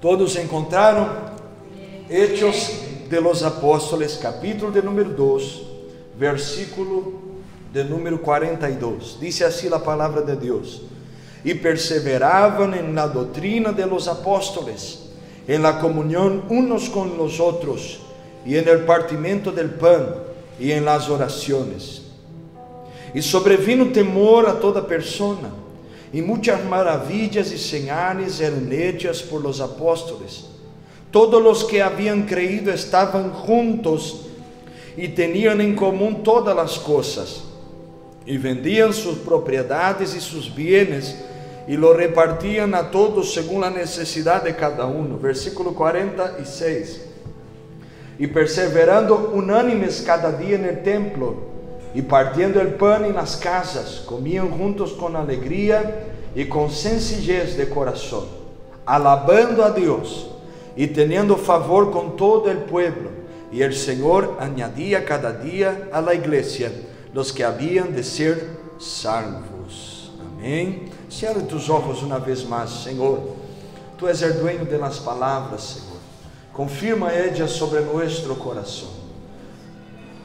Todos encontraram? Hechos de los Apóstoles, capítulo de número 2, versículo de número 42. Dice así la palabra de Dios: y perseveraban en la doctrina de los apóstoles, en la comunión unos con los otros, y en el partimiento del pan, y en las oraciones. Y sobrevino temor a toda persona, y muchas maravillas y señales eran hechas por los apóstoles. Todos los que habían creído estaban juntos y tenían en común todas las cosas, y vendían sus propiedades y sus bienes, y lo repartían a todos según la necesidad de cada uno. Versículo 46. Y perseverando unánimes cada día en el templo, y partiendo el pan en las casas, comían juntos con alegría y con sencillez de corazón, alabando a Dios y teniendo favor con todo el pueblo. Y el Señor añadía cada día a la iglesia los que habían de ser salvos. Amén. Cierra tus ojos una vez más. Señor, Tú eres el dueño de las palabras, Señor. Confirma ellas sobre nuestro corazón.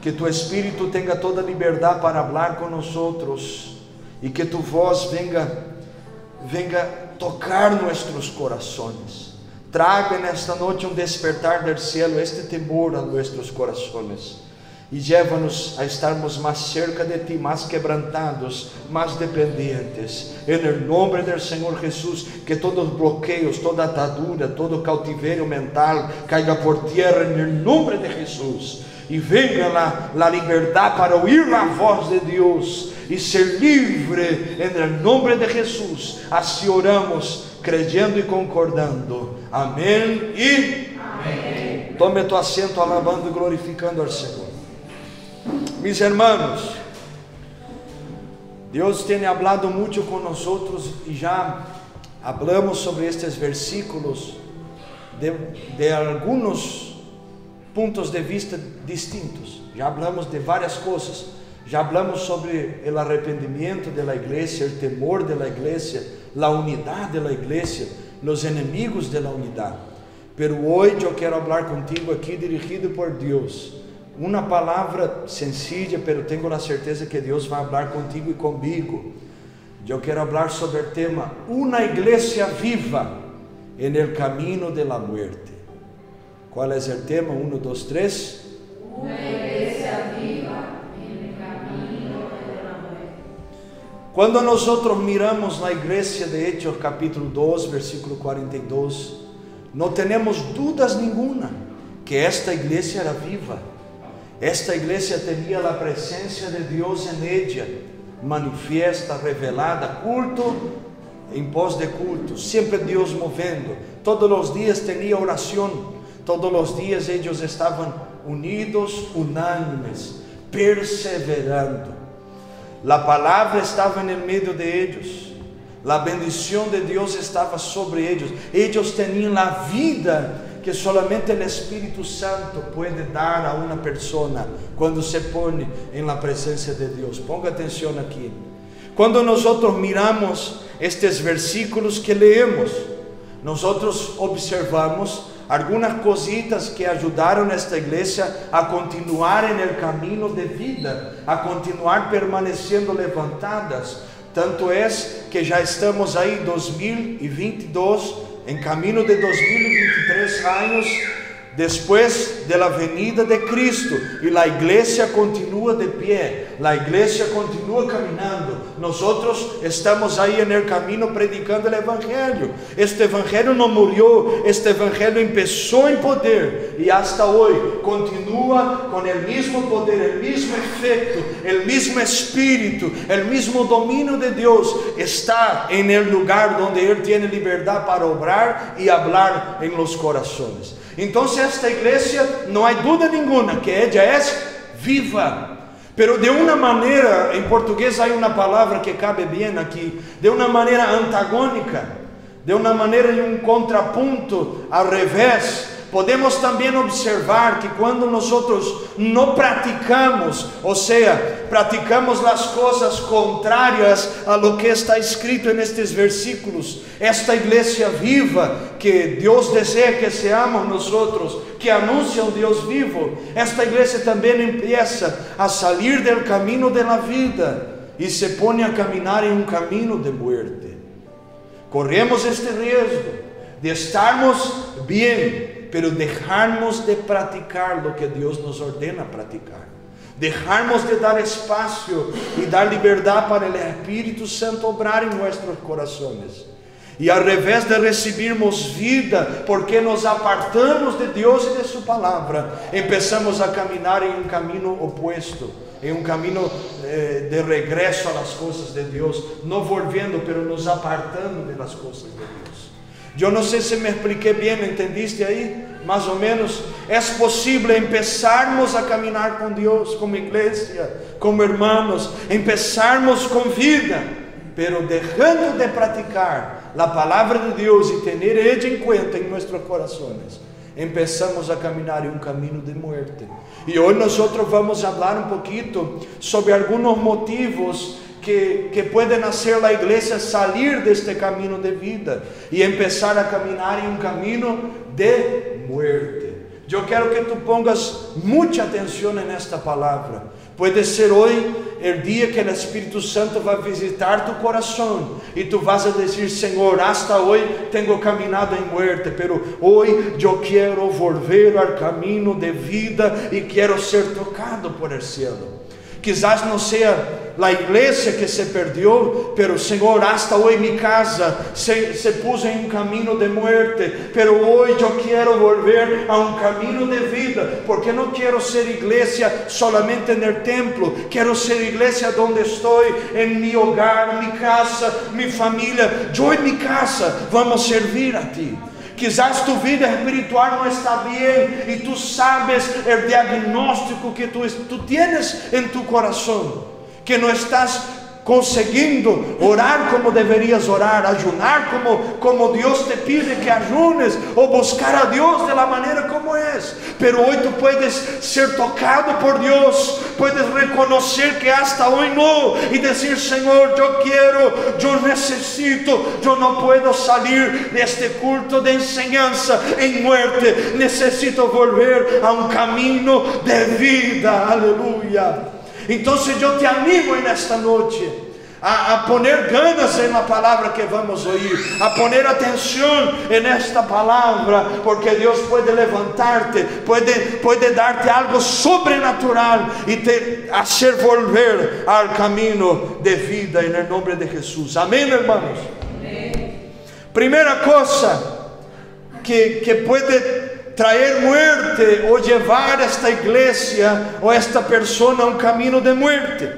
Que Tu Espíritu tenga toda libertad para hablar con nosotros, y que Tu voz venga tocar nuestros corazones. Traga en esta noche un despertar del cielo, este temor a nuestros corazones, y llévanos a estarmos más cerca de Ti, más quebrantados, más dependientes. En el nombre del Señor Jesús, que todos bloqueos, toda atadura, todo cautiverio mental caiga por tierra en el nombre de Jesús, y venga la libertad para oír la voz de Dios y ser libre en el nombre de Jesús. Así oramos, creyendo y concordando. Amén y amén. Tome tu asiento, alabando y glorificando al Señor. Mis hermanos, Dios tiene hablado mucho con nosotros, y ya hablamos sobre estos versículos de algunos puntos de vista distintos. Ya hablamos de varias cosas. Ya hablamos sobre el arrepentimiento de la iglesia, el temor de la iglesia, la unidad de la iglesia, los enemigos de la unidad. Pero hoy yo quiero hablar contigo aquí, dirigido por Dios. Una palabra sencilla, pero tengo la certeza que Dios va a hablar contigo y conmigo. Yo quiero hablar sobre el tema: una iglesia viva en el camino de la muerte. ¿Cuál es el tema? 1, 2, 3. Una iglesia viva en el camino de la muerte. Cuando nosotros miramos la iglesia de Hechos capítulo 2, versículo 42, no tenemos dudas ninguna que esta iglesia era viva. Esta iglesia tenía la presencia de Dios en ella, manifiesta, revelada, culto en pos de culto, siempre Dios moviendo. Todos los días tenía oración. Todos los días ellos estaban unidos, unánimes, perseverando. La palabra estaba en el medio de ellos. La bendición de Dios estaba sobre ellos. Ellos tenían la vida que solamente el Espíritu Santo puede dar a una persona cuando se pone en la presencia de Dios. Ponga atención aquí. Cuando nosotros miramos estos versículos que leemos, nosotros observamos algunas cositas que ayudaron a esta iglesia a continuar en el camino de vida, a continuar permaneciendo levantadas. Tanto es que ya estamos ahí 2022, en camino de 2023 años después de la venida de Cristo, y la iglesia continúa de pie, la iglesia continúa caminando. Nosotros estamos ahí en el camino predicando el evangelio. Este evangelio no murió, este evangelio empezó en poder y hasta hoy continúa con el mismo poder, el mismo efecto, el mismo espíritu, el mismo dominio de Dios. Está en el lugar donde Él tiene libertad para obrar y hablar en los corazones. Entonces esta iglesia, no hay duda ninguna que ella es viva, pero de una manera, en portugués hay una palabra que cabe bien aquí, de una manera antagónica, de una manera en un contrapunto al revés, podemos também observar que quando nós não praticamos, ou seja, praticamos as coisas contrárias a lo que está escrito nestes versículos, esta igreja viva que Deus deseja que seamos nós, que anuncia um Deus vivo, esta igreja também empieza a sair do caminho da vida e se põe a caminhar em um caminho de muerte. Corremos este risco de estarmos bem, pero dejarmos de praticar lo que Deus nos ordena praticar, dejarmos de dar espaço e dar liberdade para o Espírito Santo obrar em nossos corações, e ao revés de recebermos vida, porque nos apartamos de Deus e de sua palavra, começamos a caminhar em um caminho oposto, em um caminho de regresso às coisas de Deus, não volvendo, pero nos apartando das coisas de Deus. Eu não sei se me expliquei bem, entendiste aí? Mais ou menos. É possível começarmos a caminhar com Deus, como igreja, como irmãos, começarmos com vida, pero deixando de praticar a palavra de Deus e ter ela em conta em nossos corações, começamos a caminhar em um caminho de morte. E hoje nós vamos falar um pouquinho sobre alguns motivos que podem fazer a igreja sair deste caminho de vida e começar a caminhar em um caminho de muerte. Eu quero que tu pongas muita atenção nesta palavra. Pode ser hoje o dia que o Espírito Santo vai visitar tu coração e tu vas a dizer: Senhor, hasta hoje tenho caminhado em muerte, pero hoje eu quero volver ao caminho de vida e quero ser tocado por el cielo. Quizás não seja a igreja que se perdeu, pero Senhor, hasta hoje minha casa se puso em um caminho de muerte, pero hoje eu quero volver a um caminho de vida, porque não quero ser igreja solamente no templo, quero ser igreja onde estou, em meu hogar, minha casa, minha família. Eu e minha casa vamos servir a Ti. Quizás tu vida espiritual não está bem e tu sabes o diagnóstico que tu tienes em tu coração, que não estás conseguindo orar como deverias orar, ayunar como Deus te pide que ayunes, ou buscar a Deus de la maneira como é. Pero hoje tu puedes ser tocado por Deus, puedes reconhecer que hasta hoje não, e dizer: Senhor, eu quero, eu necessito, eu não puedo sair deste culto de enseñanza em muerte, necessito volver a um caminho de vida. Aleluia. Então eu te animo nesta noite a poner ganas na palavra que vamos ouvir, a poner atenção nesta palavra, porque Deus pode levantar-te, pode dar-te algo sobrenatural e te fazer volver ao caminho de vida, em nome de Jesus. Amém, irmãos? Amém. Primeira coisa que pode traer muerte ou levar esta igreja ou esta pessoa a um caminho de muerte.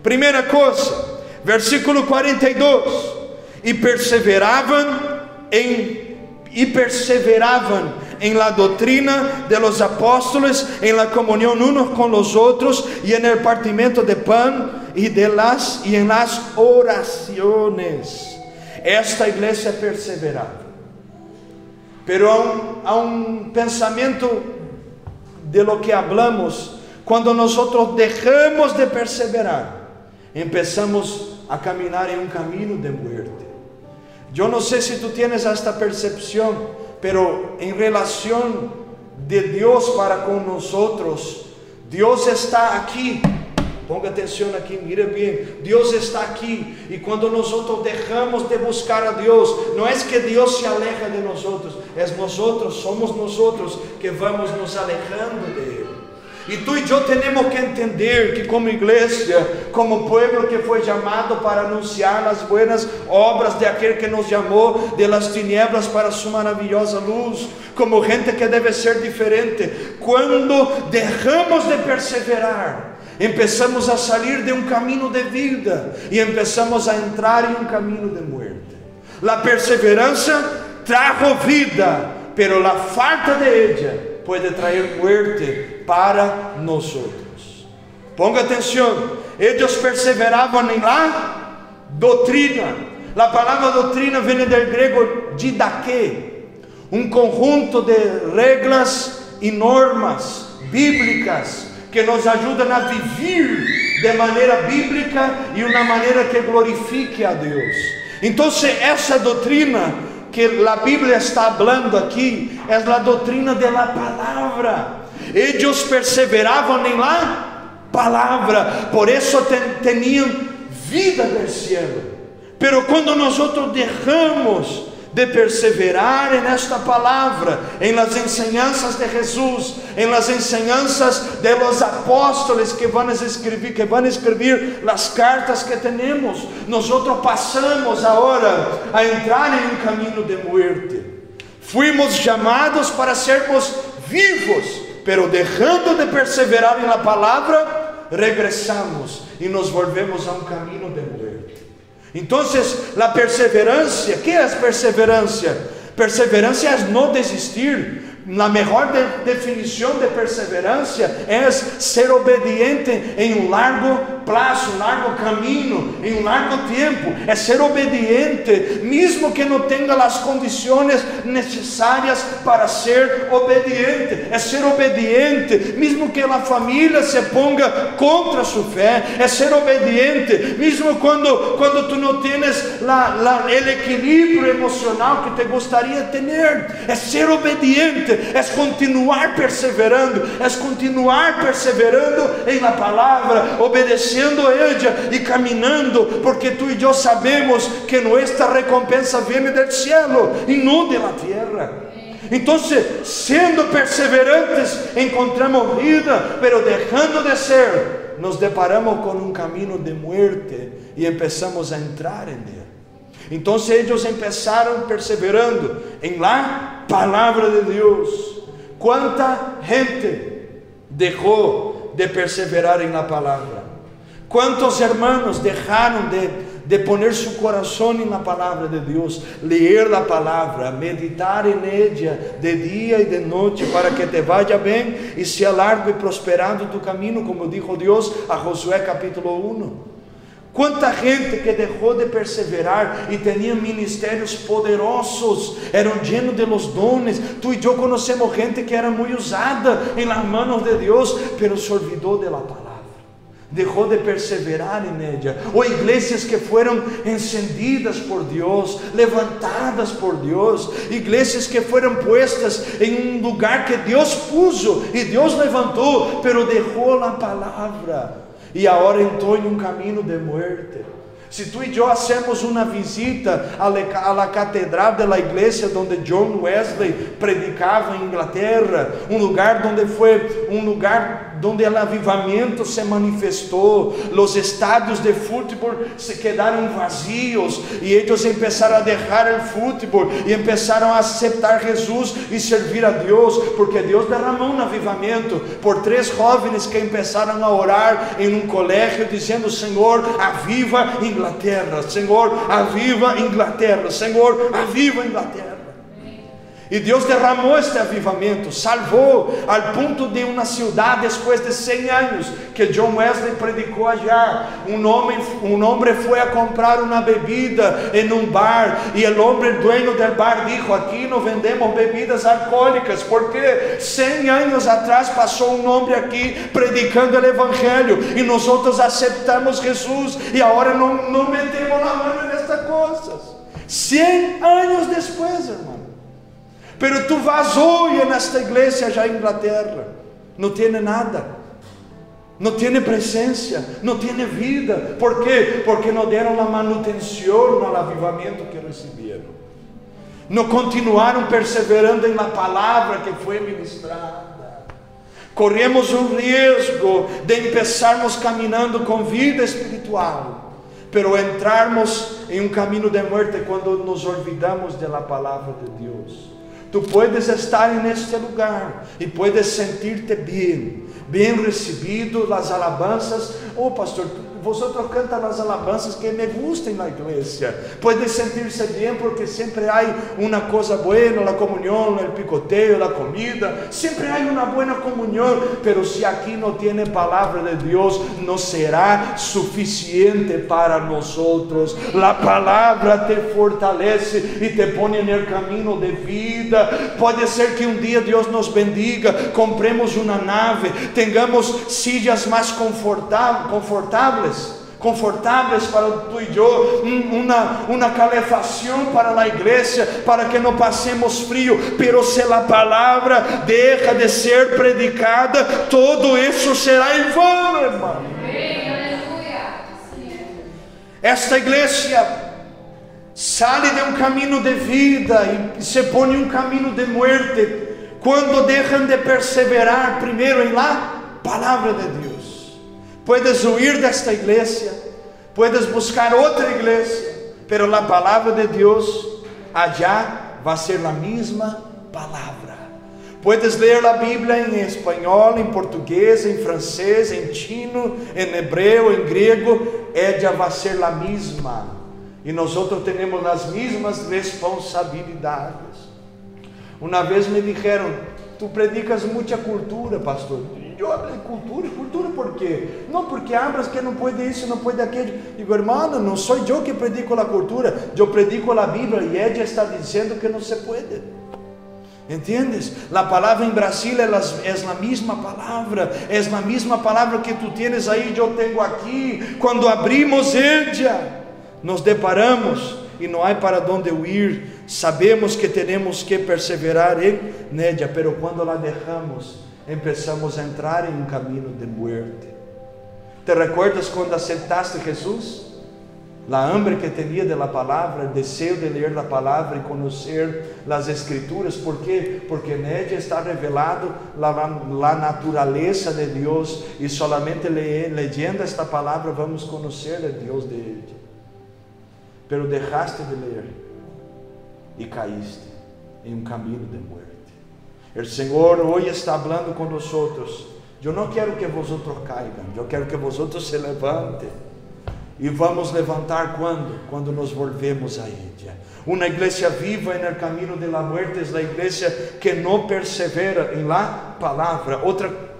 Primeira coisa, versículo 42: e perseveravam em la doutrina de los apóstolos, en la comunión unos con los otros, y en el partimiento de pan y en las oraciones. Esta igreja perseverava. Pero há um pensamento de lo que hablamos, quando nós deixamos de perseverar, empezamos a caminhar em um caminho de muerte. Eu não sei se tu tienes esta percepção, pero em relação de Deus para com nós, Deus está aqui. Ponga atenção aqui, mira bem. Deus está aqui, e quando nós deixamos de buscar a Deus, não é que Deus se aleja de nós, somos nós que vamos nos alejando de Ele. E tu e eu temos que entender que como igreja, como povo que foi chamado para anunciar as buenas obras de aquele que nos chamou de las tinieblas para sua maravilhosa luz, como gente que deve ser diferente, quando deixamos de perseverar, empezamos a sair de um caminho de vida e empezamos a entrar em um caminho de muerte. A perseverança trajo vida, pero a falta de ella pode trazer muerte para nós. Ponga atenção, eles perseveravam em la doutrina. A palavra doutrina vem do grego didaquê, um conjunto de regras e normas bíblicas que nos ajudam a viver de maneira bíblica e uma maneira que glorifique a Deus. Então, essa doutrina que a Bíblia está falando aqui é a doutrina da palavra. Eles perseveravam em la palavra, por isso tinham vida do céu. Pero quando nós deixamos de perseverar en esta palavra, en las enseñanzas de Jesús, en las enseñanzas de los apóstoles que van a escribir las cartas que tenemos, nosotros pasamos ahora a entrar en un camino de muerte. Fuimos llamados para sermos vivos, pero dejando de perseverar en la palabra, regresamos y nos volvemos a un camino de muerte. Entonces, la perseverancia, ¿qué es perseverancia? Perseverancia es no desistir. La mejor definición de perseverancia es ser obediente en un largo plazo, un largo camino, en un largo tiempo. Es ser obediente, mismo que no tenga las condiciones necesarias para ser obediente. Es ser obediente, mismo que la familia se ponga contra su fe. Es ser obediente, mismo cuando tú no tienes el equilibrio emocional que te gustaría tener. Es ser obediente. Es continuar perseverando en la palabra, obedeciendo a ella y caminando, porque tú y yo sabemos que nuestra recompensa viene del cielo y no de la tierra. Entonces, siendo perseverantes, encontramos vida, pero dejando de ser, nos deparamos con un camino de muerte y empezamos a entrar en él. Entonces ellos empezaron perseverando en la palabra de Dios. ¿Cuánta gente dejó de perseverar en la palabra? ¿Cuántos hermanos dejaron de poner su corazón en la palabra de Dios, leer la palabra, meditar en ella de día y de noche para que te vaya bien y sea largo y prosperado tu camino, como dijo Dios a Josué capítulo 1? Quanta gente que deixou de perseverar e tinha ministérios poderosos, eram llenos de los dones. Tu e eu conhecemos gente que era muito usada em las manos de Deus, pero se olvidou de la palavra, deixou de perseverar em ella. Ou igrejas que foram encendidas por Deus, levantadas por Deus, igrejas que foram puestas em um lugar que Deus puso e Deus levantou, pero deixou a palavra. E agora entrou em um caminho de muerte. Se tu e eu hacemos uma visita a la catedral de la igreja onde John Wesley predicava em Inglaterra, um lugar onde o avivamento se manifestou, os estádios de futebol se quedaram vazios e eles começaram a deixar o futebol e começaram a aceitar Jesus e servir a Deus, porque Deus derramou um avivamento por 3 jovens que começaram a orar em um colégio dizendo: Senhor, aviva Inglaterra, Senhor, aviva Inglaterra, Senhor, aviva Inglaterra. E Deus derramou este avivamento, salvou ao ponto de uma cidade, depois de 100 anos que John Wesley predicou allá, um homem foi a comprar uma bebida em um bar, e o homem dueño del bar dijo: aqui não vendemos bebidas alcoólicas, porque 100 anos atrás passou um homem aqui predicando o evangelho, e nós aceitamos Jesus, e agora não metemos a mão nestas coisas. 100 anos depois, irmão. Pero tu vas hoje nesta igreja já em Inglaterra, não tem nada, não tem presença, não tem vida. ¿Por quê? Porque não deram a manutenção ao avivamento que receberam, não continuaram perseverando em la palavra que foi ministrada. Corremos o risco de começarmos caminhando com vida espiritual, pero entrarmos em um caminho de morte quando nos olvidamos da palavra de Deus. Tu puedes estar neste lugar e puedes sentir-te bem recebido, as alabanças. Oh, pastor, vosotros cantan las alabanzas que me gustan na iglesia. Puede sentirse bien porque siempre hay una cosa buena, la comunión, el picoteo, la comida. Siempre hay una buena comunión. Pero si aquí no tiene palabra de Dios, no será suficiente para nosotros. La palabra te fortalece y te pone en el camino de vida. Puede ser que un día Dios nos bendiga, compremos una nave, tengamos sillas más confortables para tú y yo, una calefacción para la iglesia, para que no pasemos frío. Pero si la palabra deja de ser predicada, todo eso será en vano, hermano. Esta iglesia sale de un camino de vida y se pone un camino de muerte cuando dejan de perseverar primero en la palabra de Dios. Puedes huir de esta iglesia, puedes buscar otra iglesia, pero la palabra de Dios allá va a ser la misma palabra. Puedes leer la Biblia en español, en portugués, en francés, en chino, en hebreo, en griego, ella va a ser la misma. Y nosotros tenemos las mismas responsabilidades. Una vez me dijeron: tú predicas mucha cultura, pastor. Yo hablé cultura ¿por qué? No, porque hablas que no puede eso, no puede aquello. Digo: hermano, no soy yo que predico la cultura, yo predico la Biblia y ella está diciendo que no se puede. ¿Entiendes? La palabra en Brasil es la misma palabra, es la misma palabra que tú tienes ahí, yo tengo aquí. Cuando abrimos ella, nos deparamos y no hay para dónde huir. Sabemos que tenemos que perseverar en ella, pero cuando la dejamos, empezamos a entrar en un camino de muerte. ¿Te recuerdas cuando aceptaste a Jesús? La hambre que tenía de la palabra, el deseo de leer la palabra y conocer las escrituras. ¿Por qué? Porque en ella está revelado la naturaleza de Dios, y solamente leyendo esta palabra vamos a conocer el Dios de ella. Pero dejaste de leer y caíste en un camino de muerte. El Señor hoy está hablando con nosotros. Yo no quiero que vosotros caigan, yo quiero que vosotros se levanten. Y vamos a levantar cuando nos volvemos a ella. Una iglesia viva en el camino de la muerte es la iglesia que no persevera en la palabra.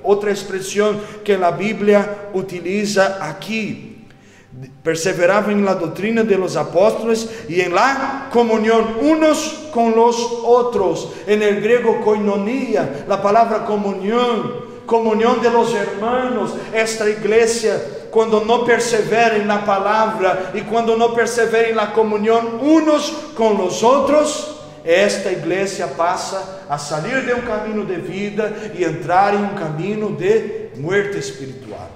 Otra expresión que la Biblia utiliza aquí: perseveraba en la doctrina de los apóstoles y en la comunión unos con los otros. En el griego koinonia, la palabra comunión de los hermanos. Esta iglesia, cuando no persevera en la palabra y cuando no persevera en la comunión unos con los otros, esta iglesia pasa a salir de un camino de vida y entrar en un camino de muerte espiritual.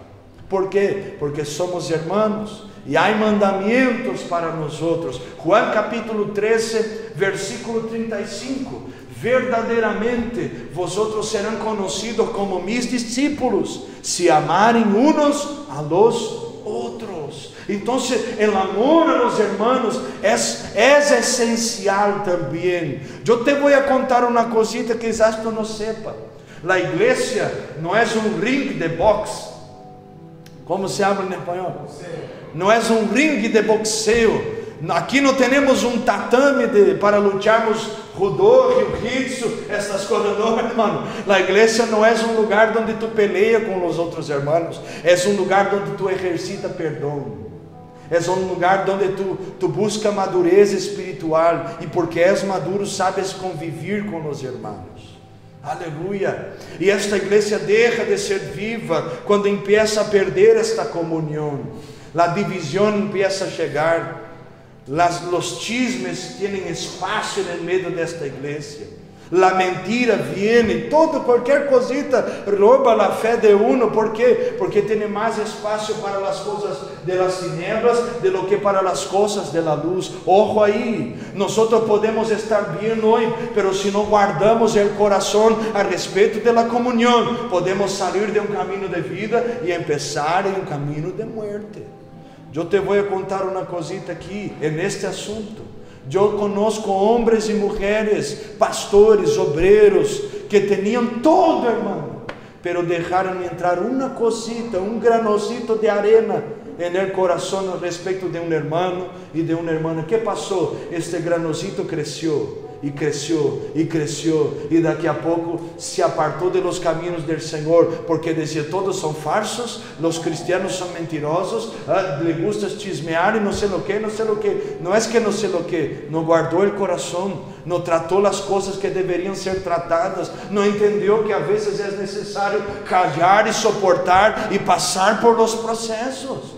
¿Por qué? Porque somos hermanos y hay mandamientos para nosotros. Juan capítulo 13, versículo 35. Verdaderamente vosotros serán conocidos como mis discípulos, si amaren unos a los otros. Entonces el amor a los hermanos es esencial también. Yo te voy a contar una cosita que quizás tú no sepas. La iglesia no es un ring de box. ¿Cómo se habla en español? No es un ring de boxeo. Aquí no tenemos un tatame para lucharmos judô, jiu-jitsu, estas cosas. No, hermano. La iglesia no es un lugar donde tú peleas con los otros hermanos. Es un lugar donde tú ejercitas perdón. Es un lugar donde tú buscas madurez espiritual. Y porque es maduro, sabes convivir con los hermanos. Aleluya. Y esta iglesia deja de ser viva cuando empieza a perder esta comunión. La división empieza a llegar. Los chismes tienen espacio en el medio de esta iglesia. La mentira viene, cualquier cosita roba la fe de uno. ¿Por qué? Porque tiene más espacio para las cosas de las tinieblas de lo que para las cosas de la luz. Ojo ahí, nosotros podemos estar bien hoy, pero si no guardamos el corazón al respecto de la comunión, podemos salir de un camino de vida y empezar en un camino de muerte. Yo te voy a contar una cosita aquí en este asunto. Yo conozco hombres y mujeres, pastores, obreros, que tenían todo, hermano, pero dejaron entrar una cosita, un granocito de arena en el corazón respecto de un hermano y de una hermana. ¿Qué pasó? Este granocito creció y creció y creció, y daqui a poco se apartó de los caminos del Señor, porque decía: todos son falsos, los cristianos son mentirosos, le gusta chismear y no sé lo que, no sé lo que. No es que no sé lo que, no guardó el corazón, no trató las cosas que deberían ser tratadas, no entendió que a veces es necesario callar y soportar y pasar por los procesos.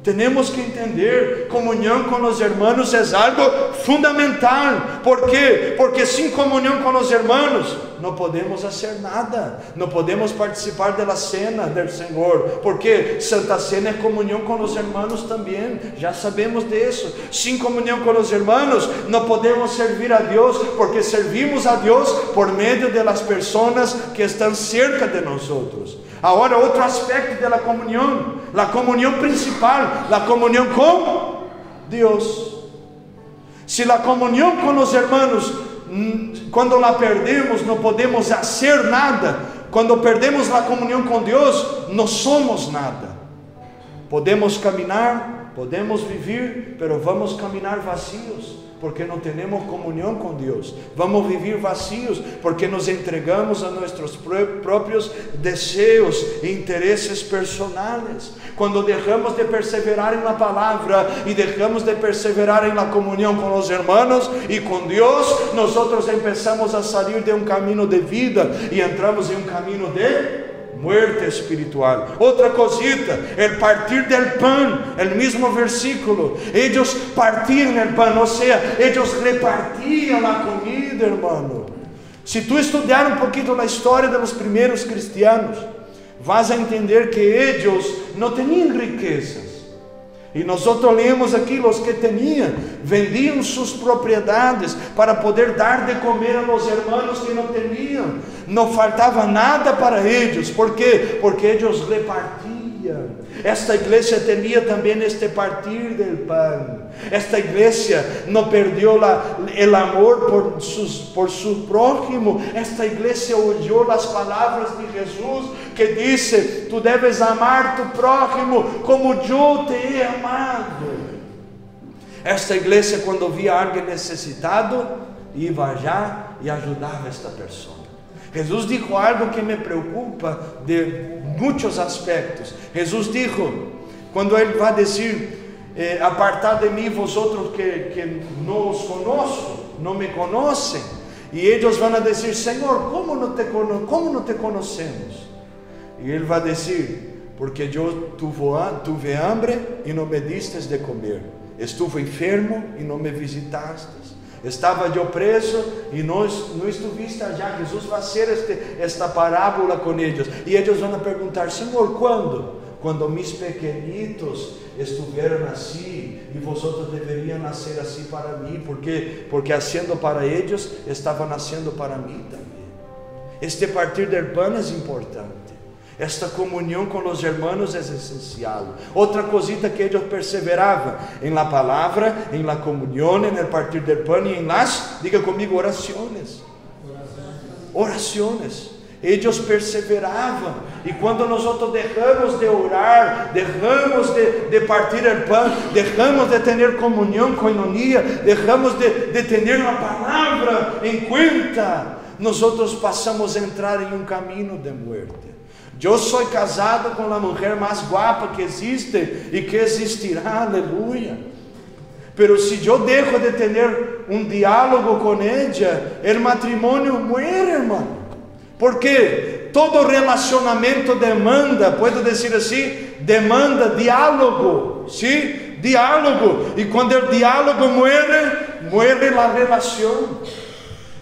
Tenemos que entender, comunión con los hermanos es algo fundamental. ¿Por qué? Porque sin comunión con los hermanos no podemos hacer nada, no podemos participar de la cena del Señor, porque Santa Cena es comunión con los hermanos también, ya sabemos de eso. Sin comunión con los hermanos no podemos servir a Dios, porque servimos a Dios por medio de las personas que están cerca de nosotros. Ahora, otro aspecto de la comunión principal, la comunión con Dios. Si la comunión con los hermanos, cuando la perdemos, no podemos hacer nada. Cuando perdemos la comunión con Dios, no somos nada. Podemos caminar, podemos vivir, pero vamos a caminar vacíos, porque no tenemos comunión con Dios. Vamos a vivir vacíos, porque nos entregamos a nuestros propios deseos e intereses personales. Cuando dejamos de perseverar en la palabra y dejamos de perseverar en la comunión con los hermanos y con Dios, nosotros empezamos a salir de un camino de vida y entramos en un camino de muerte espiritual. Otra cosita, el partir del pan, el mismo versículo. Ellos partían el pan, o sea, ellos repartían la comida, hermano. Si tú estudiar un poquito la historia de los primeros cristianos, vas a entender que ellos no tenían riquezas. Y nosotros leemos aquí, los que tenían, vendían sus propiedades para poder dar de comer a los hermanos que no tenían. No faltaba nada para ellos. ¿Por qué? Porque ellos repartían. Esta iglesia tenía también este partir del pan. Esta iglesia no perdió el amor por su prójimo. Esta iglesia oyó las palabras de Jesús, que dice: tú debes amar a tu prójimo como yo te he amado. Esta iglesia, cuando via a alguien necesitado, iba allá y ayudaba a esta persona. Jesús dijo algo que me preocupa de muchos aspectos. Jesús dijo, cuando Él va a decir: apartad de mí vosotros que no os conozco, no me conocen. Y ellos van a decir: Señor, ¿cómo no te conocemos? Y Él va a decir: porque yo tuve hambre y no me diste de comer, estuve enfermo y no me visitaste, estava yo preso e não estuviste allá. Jesús va a hacer esta parábola con ellos, y ellos van a preguntar: Señor, ¿cuándo? Cuando mis pequeñitos estuvieron así, y vosotros deberían hacer así para mí, porque haciendo para ellos, estaban haciendo para mí también. Este partir del pan es importante. Esta comunión con los hermanos es esencial. Otra cosita que ellos perseveraban en la palabra, en la comunión, en el partir del pan y en las, diga conmigo, oraciones. Oraciones. Ellos perseveraban. Y cuando nosotros dejamos de orar, dejamos de partir el pan, dejamos de tener comunión, coinonía, dejamos de tener la palabra en cuenta, nosotros pasamos a entrar en un camino de muerte. Yo soy casado con la mujer más guapa que existe y que existirá, aleluya. Pero si yo dejo de tener un diálogo con ella, el matrimonio muere, hermano. Porque todo relacionamiento demanda, puedo decir así, demanda diálogo, ¿sí? Diálogo. Y cuando el diálogo muere la relación.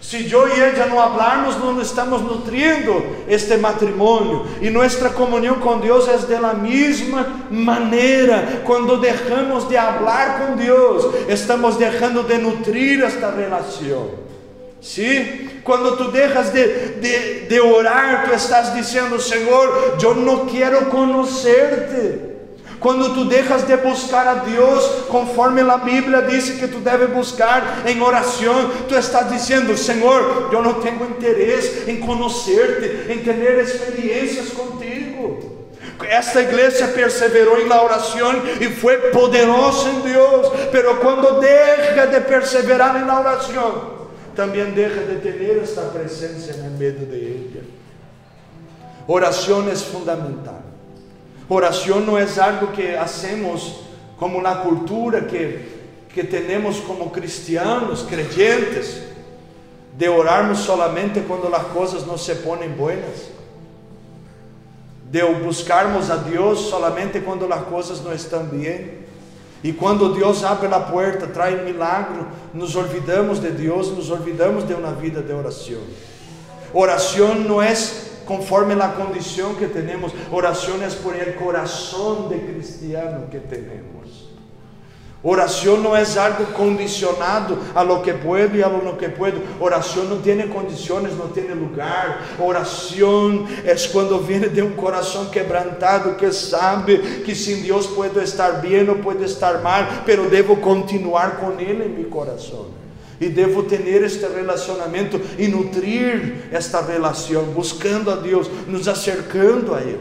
Si yo y ella no hablamos, no estamos nutriendo este matrimonio. Y nuestra comunión con Dios es de la misma manera. Cuando dejamos de hablar con Dios, estamos dejando de nutrir esta relación. ¿Sí? Cuando tú dejas de orar, tú estás diciendo: Señor, yo no quiero conocerte. Cuando tú dejas de buscar a Dios conforme la Biblia dice que tú debes buscar en oración, tú estás diciendo: Señor, yo no tengo interés en conocerte, en tener experiencias contigo. Esta iglesia perseveró en la oración y fue poderosa en Dios. Pero cuando deja de perseverar en la oración, también deja de tener esta presencia en el medio de ella. Oración es fundamental. Oración no es algo que hacemos como la cultura que tenemos como cristianos, creyentes, de orarnos solamente cuando las cosas no se ponen buenas, de buscarmos a Dios solamente cuando las cosas no están bien, y cuando Dios abre la puerta, trae un milagro, nos olvidamos de Dios, nos olvidamos de una vida de oración. Oración no es conforme la condición que tenemos, oración es por el corazón de cristiano que tenemos. Oración no es algo condicionado a lo que puedo y a lo que puedo. Oración no tiene condiciones, no tiene lugar. Oración es cuando viene de un corazón quebrantado, que sabe que sin Dios puedo estar bien o puedo estar mal, pero debo continuar con Él en mi corazón. Y debo tener este relacionamiento y nutrir esta relación, buscando a Dios, nos acercando a Él.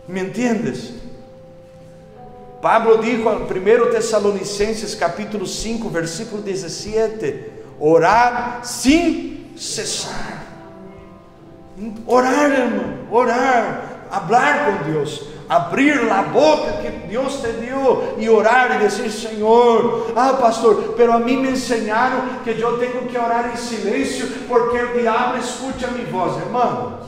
¿Me entiendes? Pablo dijo en 1 Tesalonicenses capítulo 5, versículo 17, orar sin cesar. Orar, hermano, orar, hablar con Dios, abrir la boca que Dios te dio y orar y decir, Señor, pastor, pero a mí me enseñaron que yo tengo que orar en silencio porque el diablo escucha mi voz. Hermano,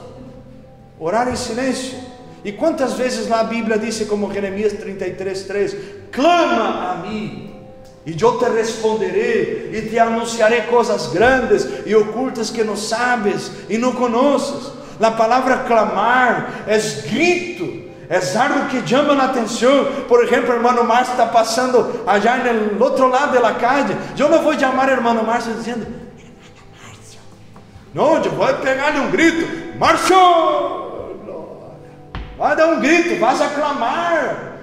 orar en silencio. E quantas vezes na Bíblia diz, como Jeremias 33:3, clama a mim, e eu te responderei, e te anunciarei coisas grandes e ocultas que não sabes e não conheces. A palavra clamar é grito, é algo que chama a atenção. Por exemplo, o irmão Márcio está passando allá no outro lado da calle, eu não vou chamar o irmão Márcio dizendo, Márcio, não, eu vou pegar-lhe um grito, Márcio. Vai dar um grito, vas a clamar.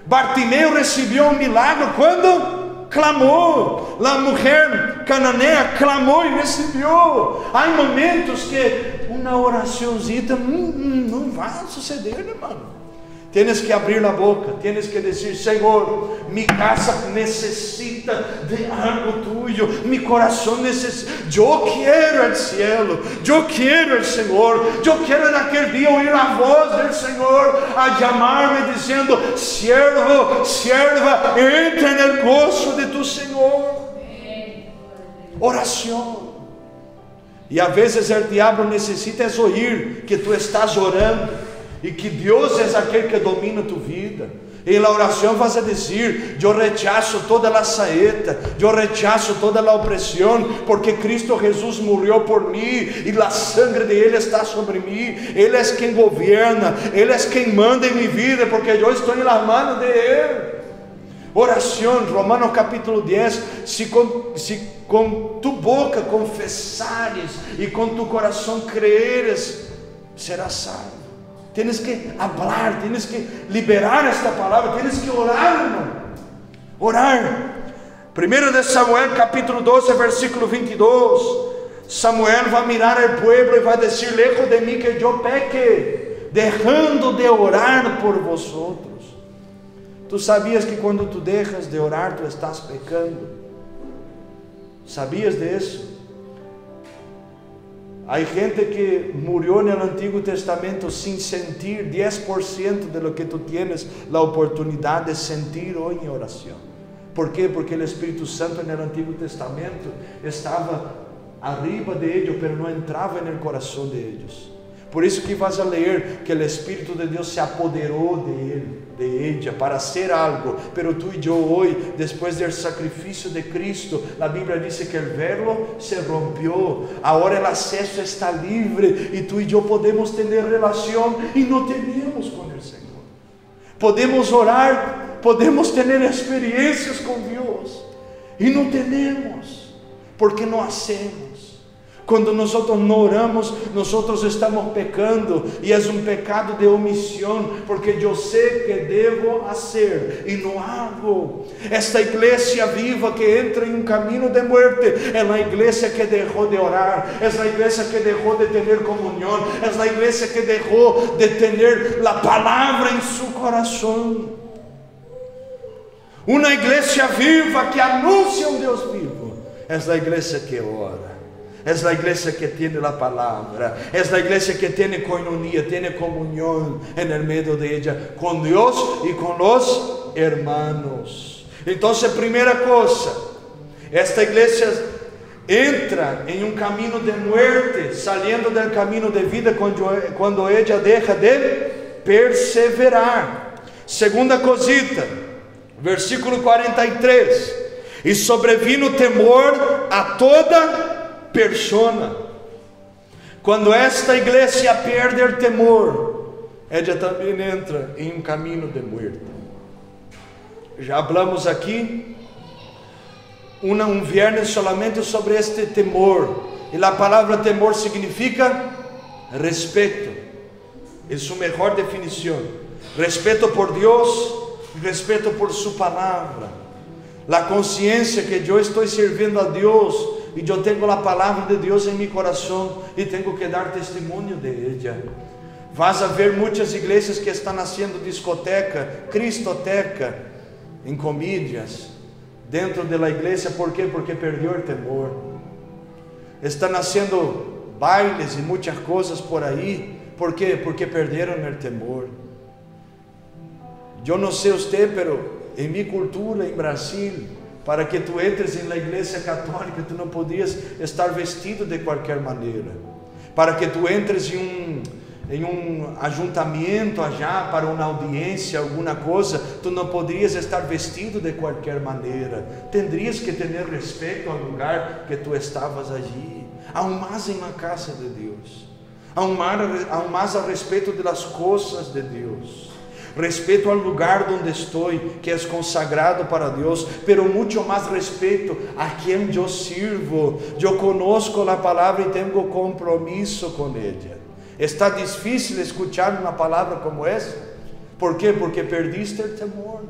Bartimeu recebeu um milagre quando clamou. A mulher cananeia clamou e recebeu. Há momentos que uma oraçãozita não vai suceder, irmão. Tienes que abrir a boca, tienes que dizer, Senhor, mi casa necessita de algo tuyo, mi corazón necessita, eu quero o cielo, eu quero o Senhor, eu quero naquele dia ouvir a voz do Senhor a chamar-me dizendo, siervo, sierva, entra no gozo de tu Senhor. Oração. E às vezes o diabo necessita ouvir que tu estás orando e que Deus é aquele que domina tu vida. E na oração vas a dizer, eu rechazo toda a saeta, eu rechazo toda a opressão, porque Cristo Jesus morreu por mim, e a sangre de Ele está sobre mim, Ele é quem governa, Ele é quem manda em minha vida, porque eu estou nas mãos de Ele. Oração, Romanos capítulo 10, se com tu boca confessares, e com tu coração creres, serás salvo. Tienes que hablar, tienes que liberar esta palavra, tienes que orar, irmão. Orar. 1 Samuel capítulo 12, versículo 22. Samuel vai mirar al pueblo e vai dizer, lejos de mim que eu peque, dejando de orar por vosotros. Tu sabias que quando tu dejas de orar, tu estás pecando? Sabias disso? Há gente que morreu no Antigo Testamento sem sentir 10% de lo que tu tienes a oportunidade de sentir hoje em oração. ¿Por quê? Porque o Espírito Santo no Antigo Testamento estava arriba de ellos, pero não entrava no coração de ellos. Por isso que vas a ler que o Espírito de Deus se apoderou de ella para hacer algo, pero tú y yo hoy, después del sacrificio de Cristo, la Biblia dice que el velo se rompió, ahora el acceso está libre y tú y yo podemos tener relación y no tenemos con el Señor. Podemos orar, podemos tener experiencias con Dios y no tenemos, porque no hacemos. Quando nós não oramos, nós estamos pecando, e é um pecado de omissão, porque eu sei que devo fazer e não hago. Esta igreja viva que entra em um caminho de morte é a igreja que deixou de orar, é a igreja que deixou de ter comunhão, é a igreja que deixou de ter a palavra em seu coração. Uma igreja viva que anuncia um Deus vivo é a igreja que ora. É a igreja que tem a palavra, é a igreja que tem coinonia, tem comunhão no meio de ella, com Deus e com os hermanos. Então, primeira coisa, esta igreja entra em um caminho de muerte, saliendo del caminho de vida quando ella deixa de perseverar. Segunda cosita, versículo 43: e sobrevino temor a toda persona. Quando esta igreja perde o temor, ela também entra em um caminho de muerte. Já falamos aqui um viernes solamente sobre este temor, e a palavra temor significa respeito. É sua melhor definição: respeito por Deus, respeito por sua palavra, a consciência que eu estou servindo a Deus e eu tenho a palavra de Deus em meu coração e tenho que dar testemunho de ella. Vas a ver muitas igrejas que estão nascendo discoteca, cristoteca, em comídias, dentro da igreja. Por quê? Porque perdeu o temor. Está nascendo bailes e muitas coisas por aí. Por quê? Porque perderam o temor. Eu não sei você, mas em minha cultura, em Brasil, para que tu entres na igreja católica, tu não podias estar vestido de qualquer maneira. Para que tu entres em um ajuntamento allá, para uma audiência, alguma coisa, tu não poderias estar vestido de qualquer maneira. Tendrias que ter respeito ao lugar que tu estavas allí. Há mais em uma casa de Deus. Há mais a respeito das coisas de Deus. Respeito ao lugar onde estou, que é consagrado para Deus, pero muito mais respeito a quem eu sirvo. Eu conosco a palavra e tenho compromisso com ela. Está difícil escuchar uma palavra como essa? Por quê? Porque perdiste o temor.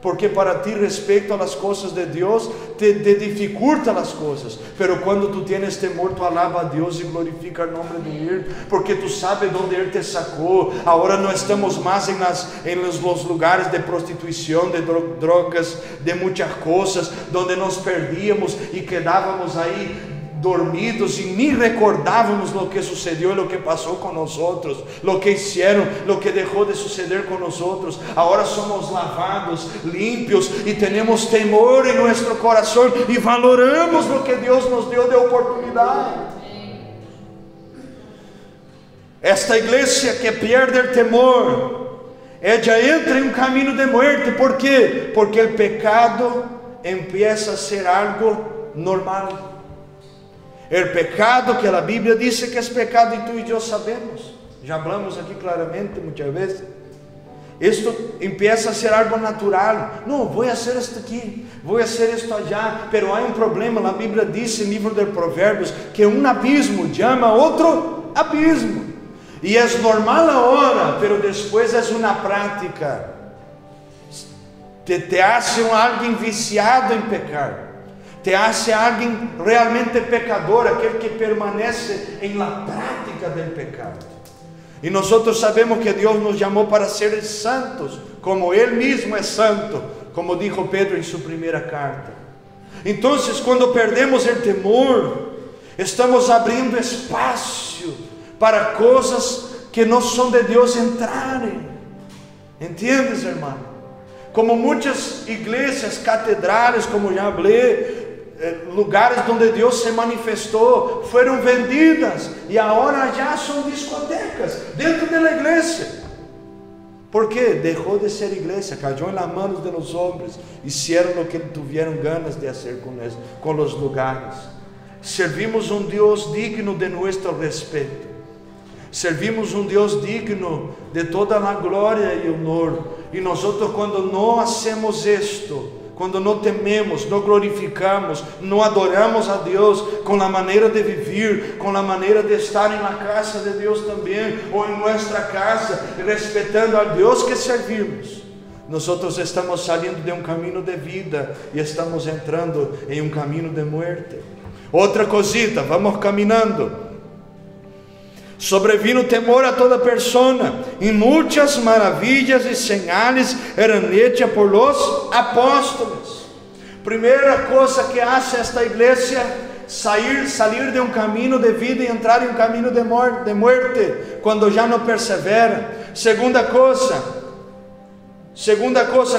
Porque para ti respeito às coisas de Deus te dificulta as coisas. Pero quando tu tienes temor, tu alaba a Deus e glorifica o nome de Ele, porque tu sabes de onde Ele te sacou. Agora não estamos mais em los lugares de prostituição, de drogas, de muitas coisas, onde nos perdíamos e quedávamos aí dormidos e nem recordávamos lo que sucedió e lo que passou com nós outros, lo que hicieron, lo que deixou de suceder com nós outros. Agora somos lavados, limpios e temos temor em nosso coração e valoramos lo que Deus nos deu de oportunidade. Esta igreja que perde o temor, ella entra em um caminho de muerte. ¿Por quê? Porque o pecado empieza a ser algo normal. O pecado que a Bíblia diz que é pecado e tu e eu sabemos, já falamos aqui claramente muitas vezes. Isto empieza a ser algo natural. Não, vou fazer isto aqui, vou fazer isto allá, pero há um problema. A Bíblia diz no livro de Provérbios que um abismo chama outro abismo, e é normal agora, pero depois é uma prática, te hace alguém viciado em pecar. Te hace alguém realmente pecador, aquele que permanece em la prática del pecado. E nós sabemos que Deus nos chamou para ser santos, como Ele mesmo é santo, como dijo Pedro em sua primeira carta. Então, quando perdemos o temor, estamos abrindo espaço para coisas que não são de Deus entrarem. ¿Entiendes, irmão? Como muitas igrejas, catedrais, como já falei, lugares onde Deus se manifestou, foram vendidas e agora já são discotecas dentro da igreja. ¿Por quê? Deixou de ser igreja, caiu nas mãos de los homens, fizeram o que tiveram ganas de fazer com os lugares. Servimos um Deus digno de nosso respeito. Servimos um Deus digno de toda a glória e honor. E nós, quando não hacemos isto, quando não tememos, não glorificamos, não adoramos a Deus com a maneira de viver, com a maneira de estar na casa de Deus também, ou em nossa casa, respeitando a Deus que servimos, nós estamos saindo de um caminho de vida e estamos entrando em um caminho de morte. Outra cosita, vamos caminhando. Sobrevino temor a toda persona, e muitas maravilhas e señales eram hechas por los apóstolos. Primeira coisa que hace esta igreja, sair de um caminho de vida e entrar em um caminho de morte, quando já não persevera. Segunda coisa,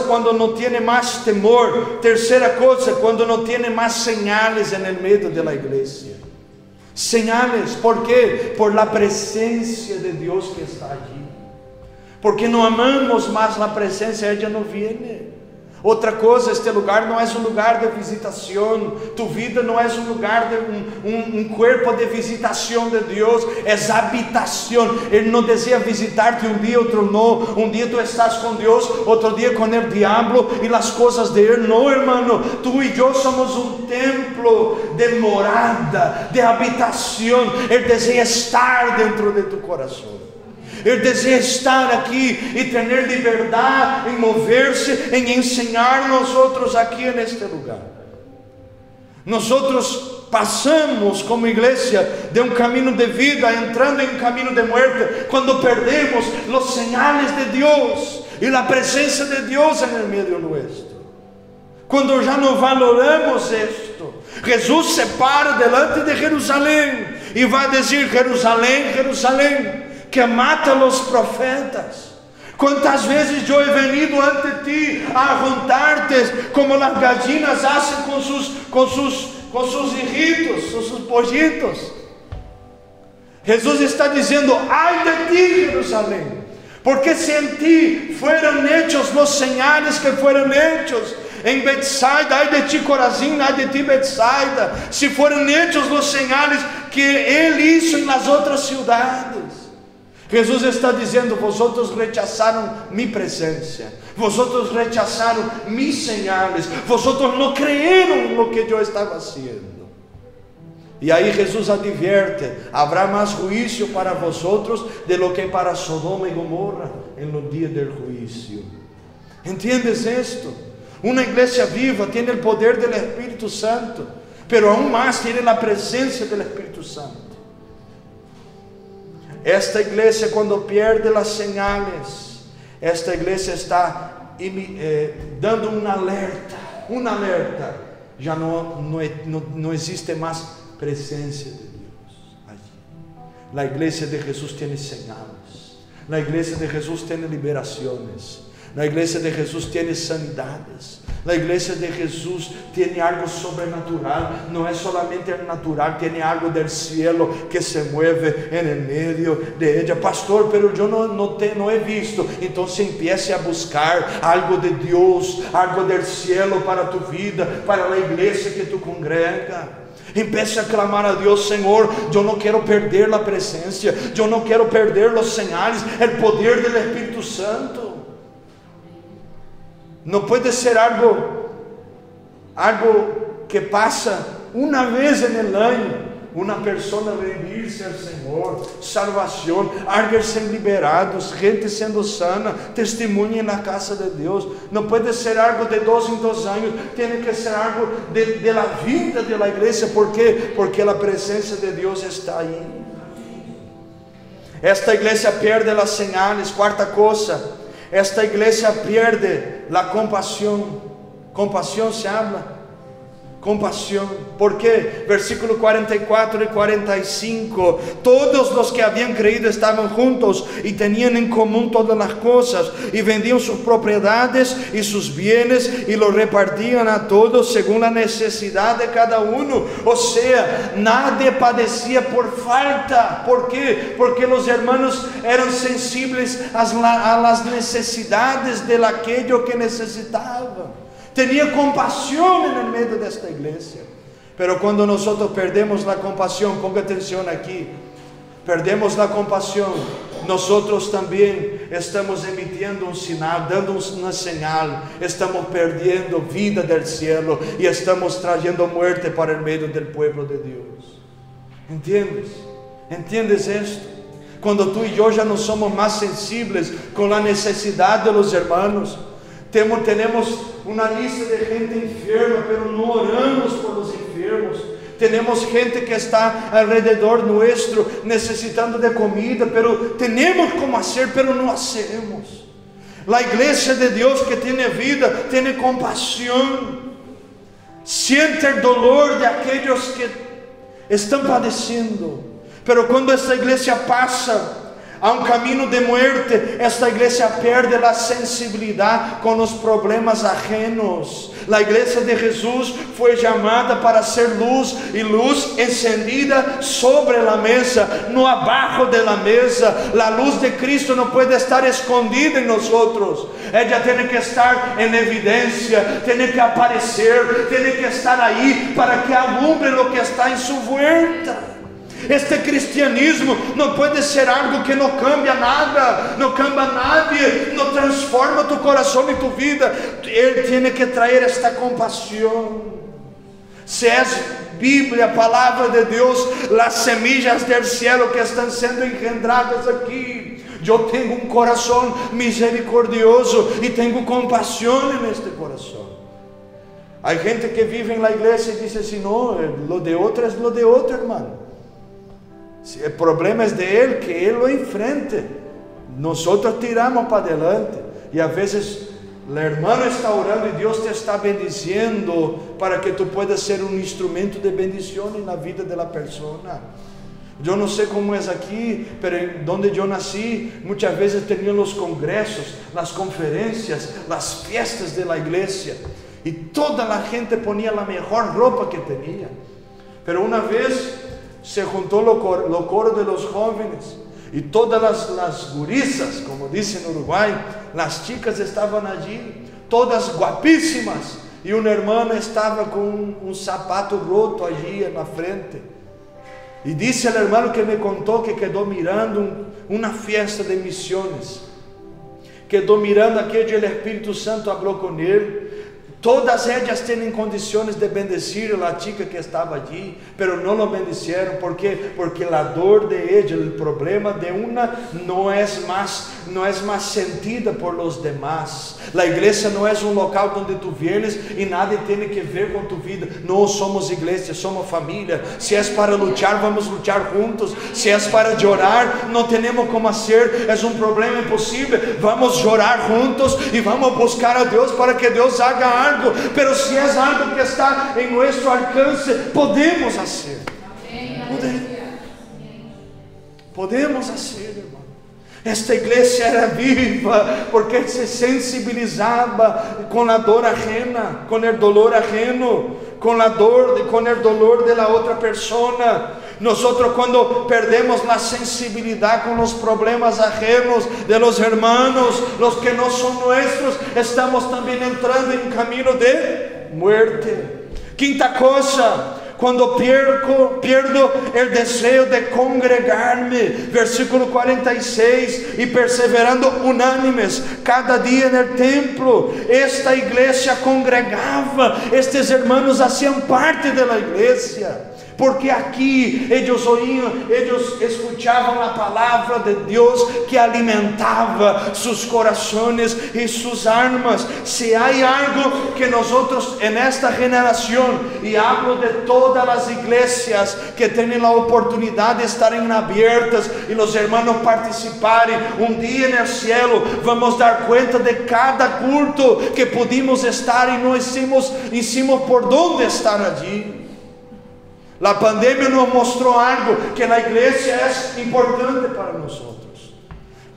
quando não tem mais temor. Terceira coisa, quando não tem mais señales no meio da igreja. Señales, ¿por quê? Por la presencia de Deus que está allí. Porque não amamos mais a presença, ela não viene. Outra coisa, este lugar não é um lugar de visitação. Tu vida não é um lugar de um corpo de visitação de Deus, é habitação. Ele não deseja visitar-te um dia, outro não. Um dia tu estás com Deus, outro dia com o diabo e as coisas de Ele. Não, irmão, tu e eu somos um templo de morada, de habitação. Ele deseja estar dentro de tu coração. Ele deseja estar aqui e ter liberdade em mover-se, em ensinar nós outros aqui neste lugar. Nós outros passamos como igreja de um caminho de vida, entrando em um caminho de morte, quando perdemos os sinais de Deus e a presença de Deus no meio nosso. Quando já não valoramos isto, Jesus se para delante de Jerusalém e vai dizer: Jerusalém, Jerusalém, que mata os profetas. Quantas vezes eu he venido ante ti a juntar-te como as gallinas hacen com sus hijitos, com sus pollitos. Jesus está dizendo: ai de ti, Jerusalém, porque se em ti fueron hechos os señales que fueron hechos em Betsaida, ai de ti Corazim, ai de ti Betsaida, se foram hechos os señales que ele hizo em las outras cidades. Jesus está dizendo: vosotros rechazaram mi presença, vosotros rechazaram mis señales, vosotros não creyeron no que eu estava haciendo. E aí Jesus advierte: habrá mais juízo para vosotros de lo que para Sodoma e Gomorra en los días del juicio. ¿Entiendes esto? Una iglesia viva tiene el poder del Espíritu Santo, pero aún más tiene la presencia del Espíritu Santo. Esta igreja, quando perde as señales, esta igreja está dando um alerta, já não existe mais presença de Deus allí. A igreja de Jesus tem señales, a igreja de Jesus tem liberações, a igreja de Jesus tem sanidades, a igreja de Jesus tem algo sobrenatural, não é solamente o natural, tem algo do cielo que se mueve en meio de ella. Pastor, pero eu não he visto. Então empiece a buscar algo de Deus, algo do cielo para tu vida, para a igreja que tu congrega. Empiece a clamar a Deus: Senhor, eu não quero perder a presença, eu não quero perder os sinais, o poder do Espírito Santo. Não pode ser algo que passa uma vez no ano, uma pessoa rendir-se ao Senhor, salvação, alguns sendo liberados, gente sendo sana, testemunha na casa de Deus. Não pode ser algo de 2 em 2 anos, tem que ser algo de la vida da igreja. ¿Por quê? Porque a presença de Deus está aí. Esta igreja perde as señales. Quarta coisa, esta igreja perde a compaixão. Compaixão se habla. Compaixão. ¿Por quê? Versículo 44 e 45. Todos os que haviam creído estavam juntos e tinham em comum todas as coisas, e vendiam suas propriedades e seus bienes e los repartiam a todos según a necessidade de cada uno. Ou seja, nadie padecia por falta. ¿Por quê? Porque os hermanos eram sensíveis a las necessidades de aquello que necessitavam. Tenía compasión en el medio de esta iglesia. Pero cuando nosotros perdemos la compasión, ponga atención aquí, perdemos la compasión, nosotros también estamos emitiendo un sinal, dando una señal. Estamos perdiendo vida del cielo y estamos trayendo muerte para el medio del pueblo de Dios. ¿Entiendes? ¿Entiendes esto? Cuando tú y yo ya no somos más sensibles con la necesidad de los hermanos. Tenemos una lista de gente enferma, pero no oramos por los enfermos. Tenemos gente que está alrededor nuestro necesitando de comida, pero tenemos como hacer, pero no hacemos. La iglesia de Dios que tiene vida, tiene compasión, siente el dolor de aquellos que están padeciendo. Pero cuando esta iglesia pasa a un camino de muerte, esta iglesia pierde la sensibilidad con los problemas ajenos. La iglesia de Jesús fue llamada para ser luz, y luz encendida sobre la mesa, no abajo de la mesa. La luz de Cristo no puede estar escondida en nosotros. Ella tiene que estar en evidencia, tiene que aparecer, tiene que estar ahí para que alumbre lo que está en su vuelta. Este cristianismo no puede ser algo que no cambia nada, no cambia a nadie, no transforma tu corazón y tu vida. Él tiene que traer esta compasión. Si es Biblia, palabra de Dios, las semillas del cielo que están siendo engendradas aquí. Yo tengo un corazón misericordioso y tengo compasión en este corazón. Hay gente que vive en la iglesia y dice así: no, lo de otro es lo de otro, hermano. El problema es de él, que él lo enfrente. Nosotros tiramos para adelante. Y a veces el hermano está orando y Dios te está bendiciendo para que tú puedas ser un instrumento de bendición en la vida de la persona. Yo no sé cómo es aquí, pero donde yo nací, muchas veces tenían los congresos, las conferencias, las fiestas de la iglesia. Y toda la gente ponía la mejor ropa que tenía. Pero una vez se juntó lo coro de los jóvenes y todas las gurisas, como dicen en Uruguay, las chicas estaban allí, todas guapísimas, y una hermana estaba con un zapato roto allí en la frente. Y dice el hermano que me contó que quedó mirando una fiesta de misiones, quedó mirando aquello y el Espíritu Santo habló con él. Todas ellas tienen condiciones de bendecir a la chica que estaba allí, pero no lo bendicieron. ¿Por qué? Porque la dor de ella, el problema de una, no es más sentida por los demás. La iglesia no es un local donde tú vienes y nadie tiene que ver con tu vida. No somos iglesia, somos familia. Si es para luchar, vamos a luchar juntos. Si es para llorar, no tenemos cómo hacer, es un problema imposible. Vamos a llorar juntos y vamos a buscar a Dios para que Dios haga algo. Pero si es algo que está en nuestro alcance, podemos hacer. Podemos hacer, hermano. Esta iglesia era viva porque se sensibilizaba con la dor ajena, con el dolor ajeno, con el dolor de la otra persona. Nosotros, cuando perdemos la sensibilidad con los problemas ajenos de los hermanos, los que no son nuestros, estamos también entrando en un camino de muerte. Quinta cosa, cuando pierdo el deseo de congregarme, versículo 46, y perseverando unánimes cada día en el templo. Esta iglesia congregaba, estos hermanos hacían parte de la iglesia. Porque aquí ellos escuchaban la palabra de Dios que alimentaba sus corazones y sus almas. Si hay algo que nosotros en esta generación, y hablo de todas las iglesias que tienen la oportunidad de estar abiertas y los hermanos participarem, un día en el cielo vamos a dar cuenta de cada culto que pudimos estar y no hicimos por dónde estar allí. La pandemia nos mostró algo, que la iglesia es importante para nosotros.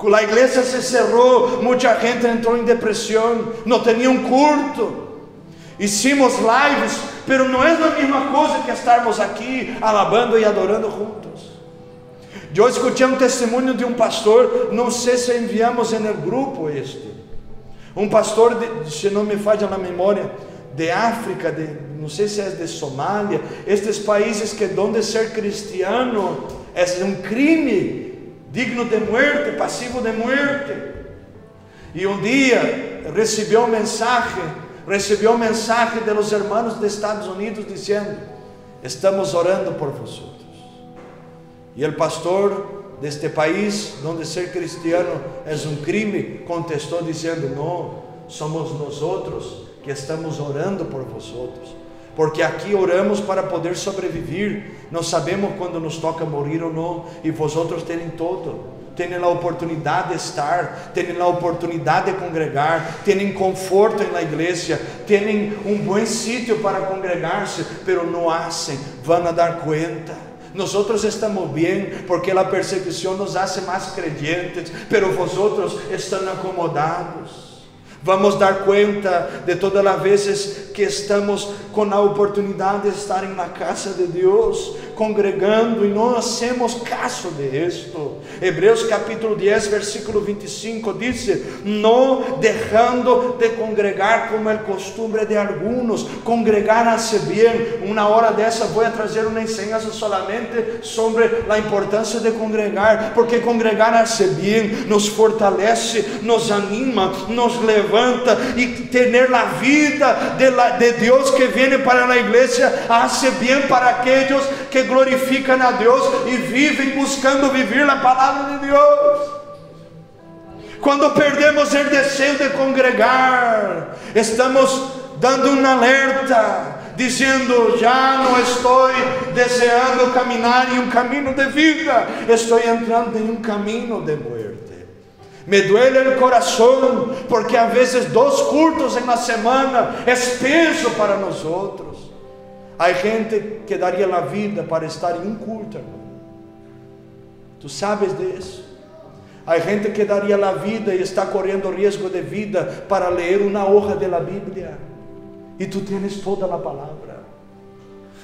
La iglesia se cerró, mucha gente entró en depresión, no tenía un culto. Hicimos lives, pero no es la misma cosa que estarmos aquí alabando y adorando juntos. Yo escuché un testimonio de un pastor, no sé si enviamos en el grupo un pastor, si no me falla la memoria, de África, no sé si es de Somalia, estos países que donde ser cristiano es un crime, digno de muerte, passivo de muerte. E um dia recebeu um mensaje de los hermanos de Estados Unidos dizendo: estamos orando por vosotros. E o pastor deste país, onde ser cristiano é um crime, contestou dizendo: não, somos nós que estamos orando por vosotros, porque aqui oramos para poder sobreviver. Não sabemos quando nos toca morrer ou não, e vosotros têm todo. Têm a oportunidade de estar, têm a oportunidade de congregar, têm conforto na igreja, têm um bom sítio para congregar-se, pero não hacen, vão a dar conta. Nós estamos bem, porque a perseguição nos hace mais creyentes, pero vosotros estão acomodados. Vamos dar conta de todas as vezes que estamos com a oportunidade de estar na casa de Deus, congregando, e não hacemos caso de esto. Hebreus capítulo 10, versículo 25 diz: não deixando de congregar como é o costume de alguns. Congregar hace bem. Uma hora dessa vou trazer uma enseñanza solamente sobre a importância de congregar, porque congregar hace bem, nos fortalece, nos anima, nos levanta, e ter a vida de Deus que vem para a igreja hace bem para aqueles que glorificam a Deus e vivem buscando viver a palavra de Deus. Quando perdemos o desejo de congregar, estamos dando um alerta, dizendo: já não estou desejando caminhar em um caminho de vida, estou entrando em um caminho de morte. Me duele o coração, porque às vezes 2 cultos na semana é peso para nós outros. Há gente que daria a vida para estar em um culto, irmão. Tu sabes disso? Há gente que daria a vida e está correndo risco de vida para ler uma hoja da Bíblia, e tu tens toda a palavra.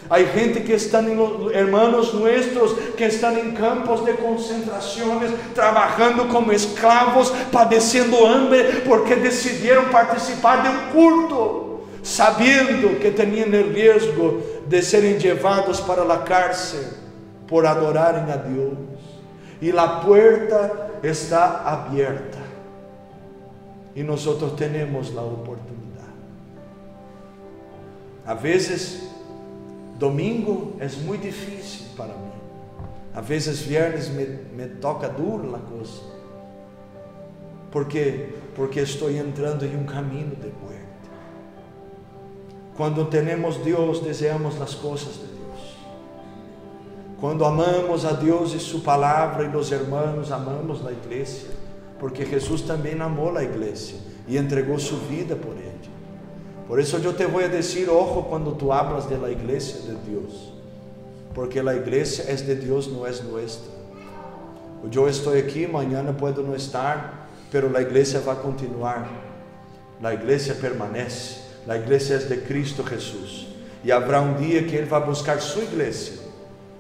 Há gente que estão, hermanos nuestros, que estão em campos de concentrações, trabalhando como escravos, padecendo hambre, porque decidiram participar de um culto, sabendo que tinham o risco de serem levados para a cárcel por adorarem a Deus. E a porta está aberta, e nós temos a oportunidade. Às vezes domingo é muito difícil para mim. Às vezes viernes me toca duro a coisa. ¿Por quê? Porque estou entrando em um caminho de muerte. Quando temos Deus, desejamos as coisas de Deus. Quando amamos a Deus e sua palavra, e os irmãos, amamos a igreja, porque Jesus também amou a igreja e entregou sua vida por ele. Por isso eu te vou dizer: ojo quando tu hablas de la igreja de Deus, porque a igreja é de Deus, não é nossa. Eu estou aqui, amanhã posso não estar, pero a igreja vai continuar. A igreja permanece. A igreja é de Cristo Jesus, e haverá um dia que Ele vai buscar sua igreja,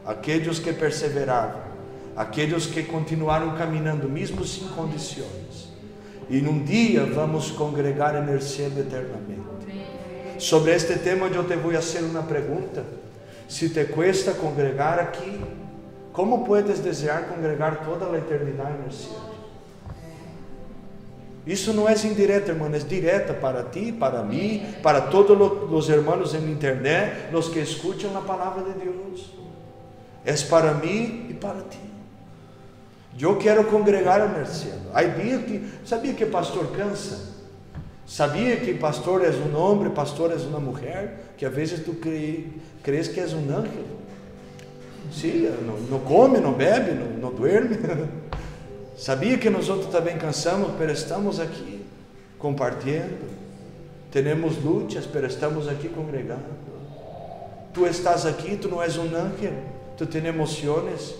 aqueles que perseveraram, aqueles que continuaram caminhando, mesmo sem condições, e num dia vamos congregar no céu eternamente. Sobre este tema eu te vou fazer uma pergunta: se te cuesta congregar aqui, como puedes desejar congregar toda a eternidade no céu? Isso não é indireta, irmão, é direta para ti, para mim, para todos os irmãos na internet, os que escutam a palavra de Deus. É para mim e para ti. Eu quero congregar no céu. Aí dia que, sabia que pastor cansa? Sabia que pastor é um homem, pastor é uma mulher, que às vezes tu crees que és um ángel? Sim, não come, não bebe, não dorme. Sabia que nós outros também cansamos, mas estamos aqui compartilhando. Temos lutas, mas estamos aqui congregando. Tu estás aqui, tu não és um ángel, tu tens emoções.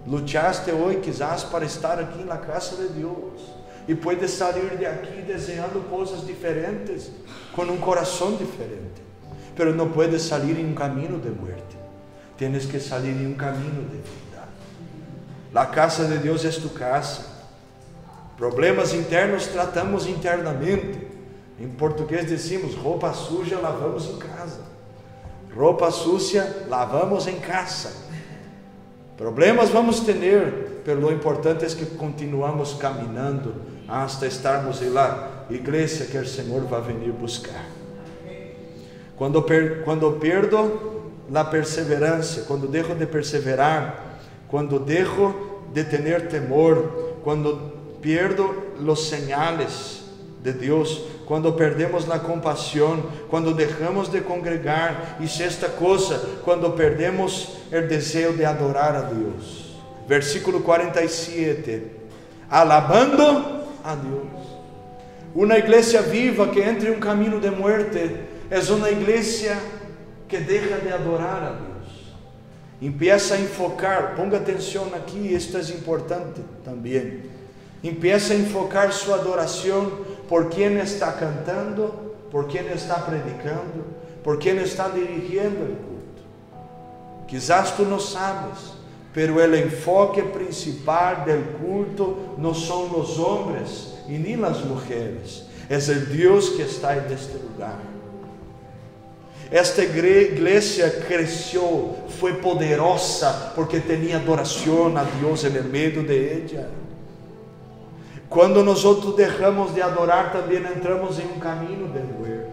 Lutaste hoje quizás para estar aqui na casa de Deus. E puedes sair de aqui desejando coisas diferentes, com um coração diferente. Pero não puedes sair em um caminho de muerte. Tienes que sair em um caminho de vida. A casa de Deus é tu casa. Problemas internos tratamos internamente. Em português decimos: roupa suja lavamos em casa. Roupa sucia lavamos em casa. Problemas vamos ter, pero lo importante es que continuamos caminando hasta estarmos en la iglesia que el Señor va a venir buscar. Cuando pierdo la perseverancia, cuando dejo de perseverar, cuando dejo de tener temor, cuando pierdo los señales de Dios, cuando perdemos la compasión, cuando dejamos de congregar y sexta cosa, cuando perdemos el deseo de adorar a Dios. Versículo 47, alabando a Dios. Una iglesia viva que entra en un camino de muerte es una iglesia que deja de adorar a Dios. Empieza a enfocar, ponga atención aquí, esto es importante también. Empieza a enfocar su adoración por quien está cantando, por quien está predicando, por quien está dirigiendo el culto. Quizás tú no sabes, pero el enfoque principal del culto no son los hombres y ni las mujeres, es el Dios que está en este lugar. Esta iglesia creció, fue poderosa porque tenía adoración a Dios en el medio de ella. Cuando nosotros dejamos de adorar, también entramos en un camino de muerte.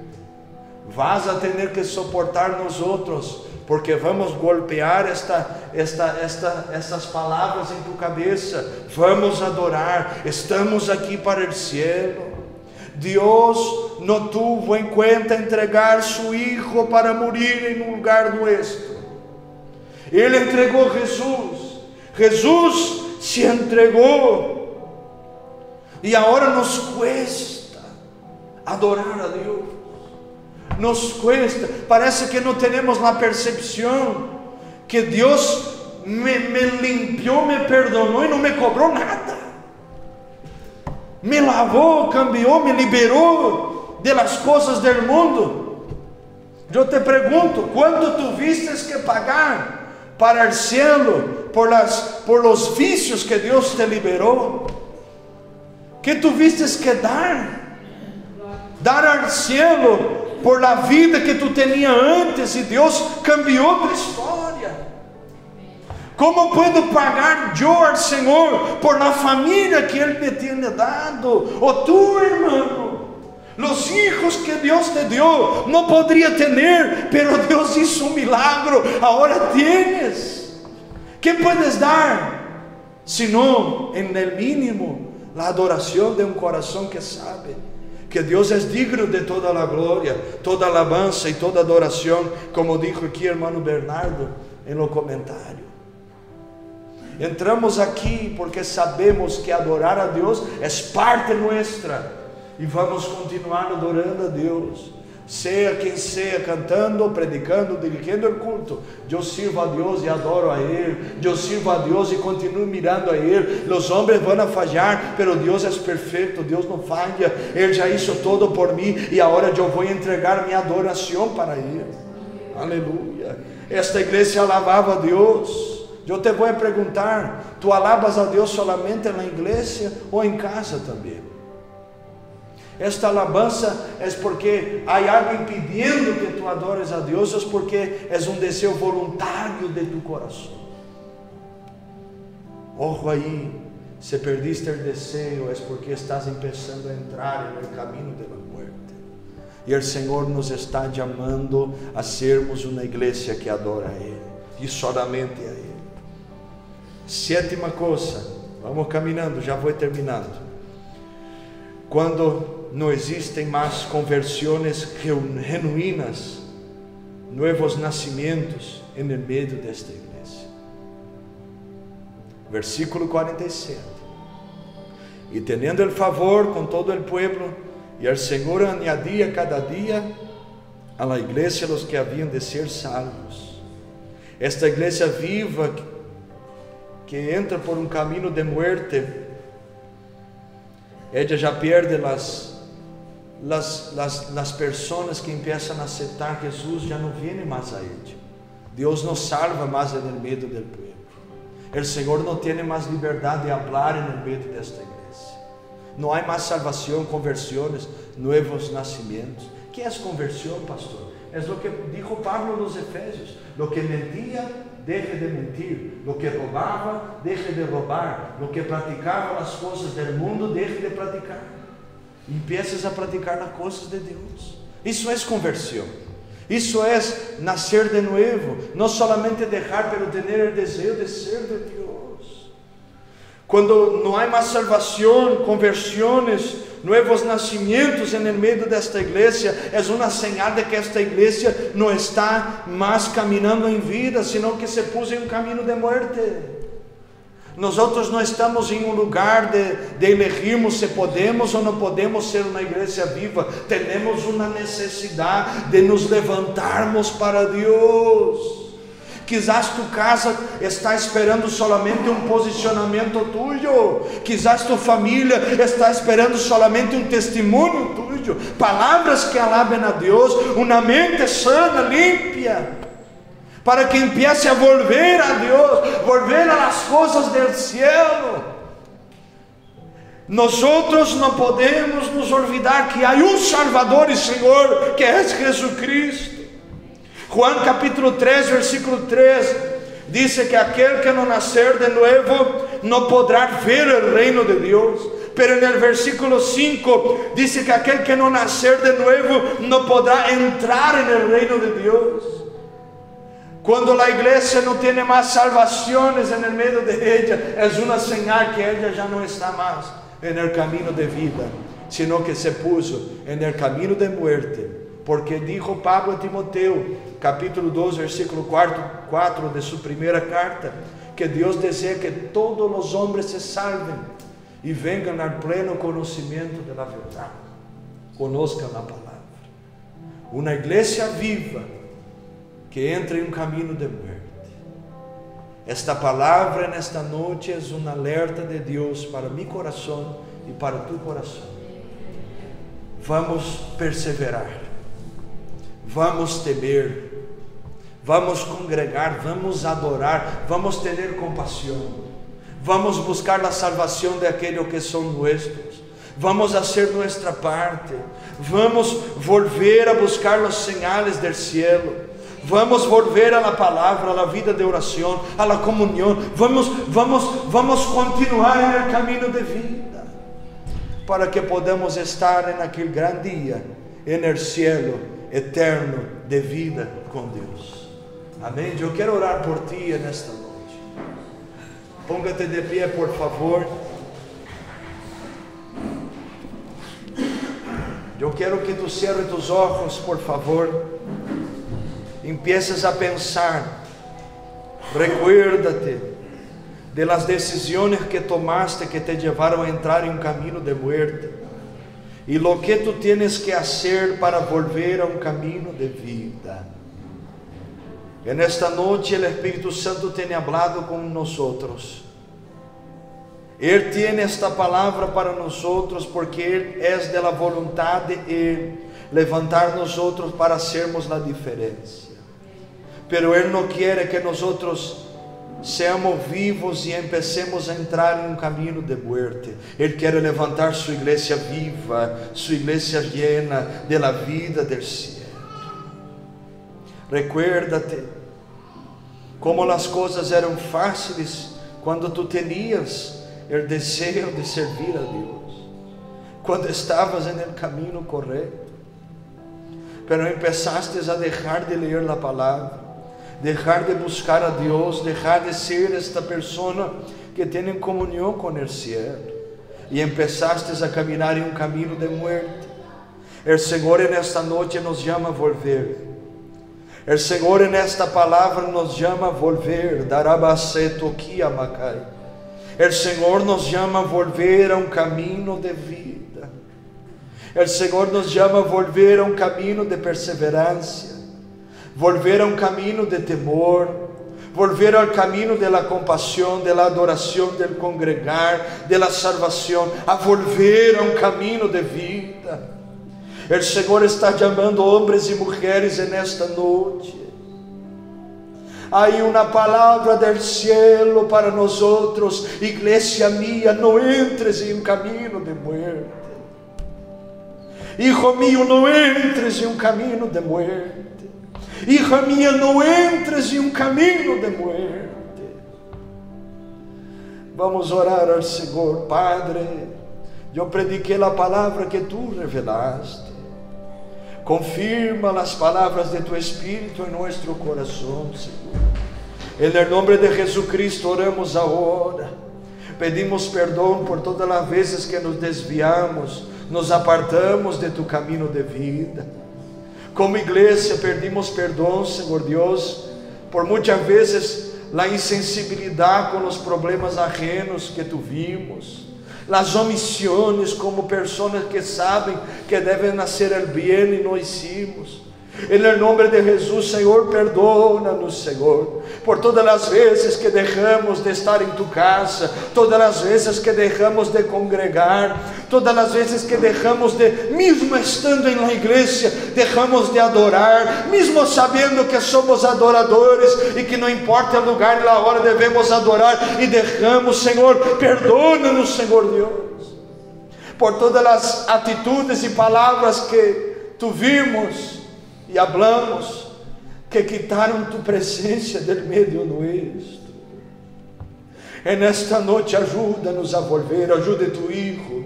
Vas a tener que soportar nosotros, porque vamos golpear estas palabras en tu cabeza. Vamos a adorar, estamos aquí para el cielo. Dios no tuvo en cuenta entregar su Hijo para morir en un lugar nuestro. Él entregó a Jesús. Jesús se entregó. Y ahora nos cuesta adorar a Dios. Nos cuesta. Parece que no tenemos la percepción que Dios me limpió, me perdonó y no me cobró nada. Me lavó, cambió, me liberó de las cosas del mundo. Yo te pregunto, ¿cuánto tuviste que pagar para el cielo por los vicios que Dios te liberó? ¿Qué tuviste que dar? Dar al cielo por la vida que tú tenías antes y Dios cambió tu historia. ¿Cómo puedo pagar yo al Señor por la familia que Él me tiene dado? O tú, hermano, los hijos que Dios te dio, no podría tener, pero Dios hizo un milagro, ahora tienes. ¿Qué puedes dar? Sino en el mínimo, la adoración de un corazón que sabe que Dios es digno de toda la gloria, toda alabanza y toda adoración, como dijo aquí hermano Bernardo en los comentarios. Entramos aquí porque sabemos que adorar a Dios es parte nuestra y vamos a continuar adorando a Dios. Sea quien sea, cantando, predicando, dirigiendo el culto, yo sirvo a Dios y adoro a Él. Yo sirvo a Dios y continúo mirando a Él. Los hombres van a fallar, pero Dios es perfecto, Dios no falla. Él ya hizo todo por mí y ahora yo voy a entregar mi adoración para Él. Aleluya. Esta iglesia alababa a Dios. Yo te voy a preguntar, ¿tú alabas a Dios solamente en la iglesia o en casa también? Esta alabanza es porque hay alguien pidiendo que tú adores a Dios, es porque es un deseo voluntario de tu corazón. Ojo ahí, si perdiste el deseo es porque estás empezando a entrar en el camino de la muerte. Y el Señor nos está llamando a sermos una iglesia que adora a Él y solamente a Él. Sétima cosa, vamos caminando, já vou terminando. Quando não existem mais conversões genuínas, novos nascimentos en el medio desta igreja. Versículo 47. E teniendo el favor com todo el pueblo, e el Señor añadía cada día a la iglesia los que habían de ser salvos. Esta iglesia viva que entra por um caminho de muerte, ella já perde las personas que empiezan a aceptar Jesus, já não viene mais a ella. Deus não salva mais en el medio del pueblo. El Señor não tiene mais liberdade de hablar en el medio desta igreja. Não há mais salvação, conversões, novos nascimentos. ¿Qué es conversión, pastor? Es lo que dijo Pablo en los Efesios. Lo que en el día deje de mentir. Lo que robaba, deje de robar. Lo que praticaba las cosas del mundo, deje de praticar. E empieces a praticar las cosas de Deus. Isso é conversão. Isso é nascer de novo. Não solamente deixar, pero ter o desejo de ser de Deus. Quando não há mais salvação, conversões, novos nascimentos no meio desta igreja, é uma señal de que esta igreja não está mais caminhando em vida, sino que se puso em um caminho de morte. Nós não estamos em um lugar de elegirmos se podemos ou não podemos ser uma igreja viva. Temos uma necessidade de nos levantarmos para Deus. Quizás tu casa está esperando solamente um posicionamento tuyo. Quizás tu família está esperando solamente um testemunho tuyo. Palavras que alabem a Deus, uma mente sana, límpia, para que empiece a volver a Deus, volver a las cosas del cielo. Nosotros não podemos nos olvidar que há um Salvador e Senhor, que é Jesucristo. Juan capítulo 3, versículo 3, diz que aquele que não nascer de novo, não poderá ver o reino de Deus. Pero en el versículo 5, diz que aquele que não nascer de novo, não poderá entrar en el reino de Deus. Quando a igreja não tem mais salvações no meio de ella, é uma señal que ela já não está mais no caminho de vida, sino que se puso no caminho de muerte. Porque dijo Pablo a Timoteo, capítulo 2, versículo 4 de sua primeira carta, que Deus deseja que todos os homens se salven e venham ao pleno conhecimento da verdade, conozcan a palavra. Uma igreja viva que entra em um caminho de morte. Esta palavra nesta noite é um alerta de Deus para meu coração e para tu coração. Vamos perseverar, vamos temer, vamos congregar, vamos adorar, vamos ter compaixão, vamos buscar a salvação de aqueles que são nossos, vamos fazer nossa parte, vamos volver a buscar os sinais do cielo. Vamos volver a la palavra, a la vida de oração, a la comunhão. Vamos continuar no caminho de vida, para que podamos estar naquele grande dia, no cielo eterno de vida com Deus. Amém? Eu quero orar por ti nesta noite. Póngate de pé, por favor. Eu quero que tu cierres tus ojos, por favor. Empieces a pensar, recuérdate de las decisiones que tomaste que te llevaron a entrar en un camino de muerte y lo que tú tienes que hacer para volver a un camino de vida. En esta noche el Espíritu Santo tiene hablado con nosotros. Él tiene esta palabra para nosotros porque Él es de la voluntad de Él levantar nosotros para hacermos la diferencia. Pero Él no quiere que nosotros seamos vivos y empecemos a entrar en un camino de muerte. Él quiere levantar su iglesia viva, su iglesia llena de la vida del cielo. Recuérdate como las cosas eran fáciles cuando tú tenías el deseo de servir a Dios, cuando estabas en el camino correcto, pero empezaste a dejar de leer la palabra, dejar de buscar a Deus, dejar de ser esta persona que tem comunhão com o cielo, e empezaste a caminhar em um caminho de muerte. O Senhor nesta noite nos chama a volver. O Senhor nesta palavra nos chama a volver. O Senhor nos chama a volver a um caminho de vida. O Senhor nos chama a volver a um caminho de perseverança, volver a um caminho de temor, volver ao caminho de la compaixão, de la adoração, del congregar, de la salvação, a volver a um caminho de vida. O Senhor está chamando homens e mulheres nesta noite. Há uma palavra del cielo para nós outros. Igreja minha, não entres em um caminho de muerte. Hijo mío, não entres em um caminho de muerte. hija mía, no entres en un camino de muerte. Vamos a orar al Señor. Padre, yo prediqué la palabra que tú revelaste. Confirma las palabras de tu Espíritu en nuestro corazón, Señor. En el nombre de Jesucristo oramos ahora. Pedimos perdón por todas las veces que nos desviamos, nos apartamos de tu camino de vida. Como iglesia pedimos perdón, Señor Dios, por muchas veces la insensibilidad con los problemas ajenos que tuvimos, las omisiones como personas que saben que deben hacer el bien y no hicimos. En el nombre de Jesús, Señor, perdónanos, Señor, por todas las veces que dejamos de estar en tu casa, todas las veces que dejamos de congregar, todas las veces que dejamos de, mismo estando en la iglesia, dejamos de adorar, mismo sabiendo que somos adoradores y que no importa el lugar y la hora debemos adorar y dejamos. Señor, perdónanos, Señor Dios, por todas las actitudes y palabras que tuvimos y hablamos, que quitaron tu presencia del medio nuestro. En esta noche ayúdanos a volver, ayude tu hijo,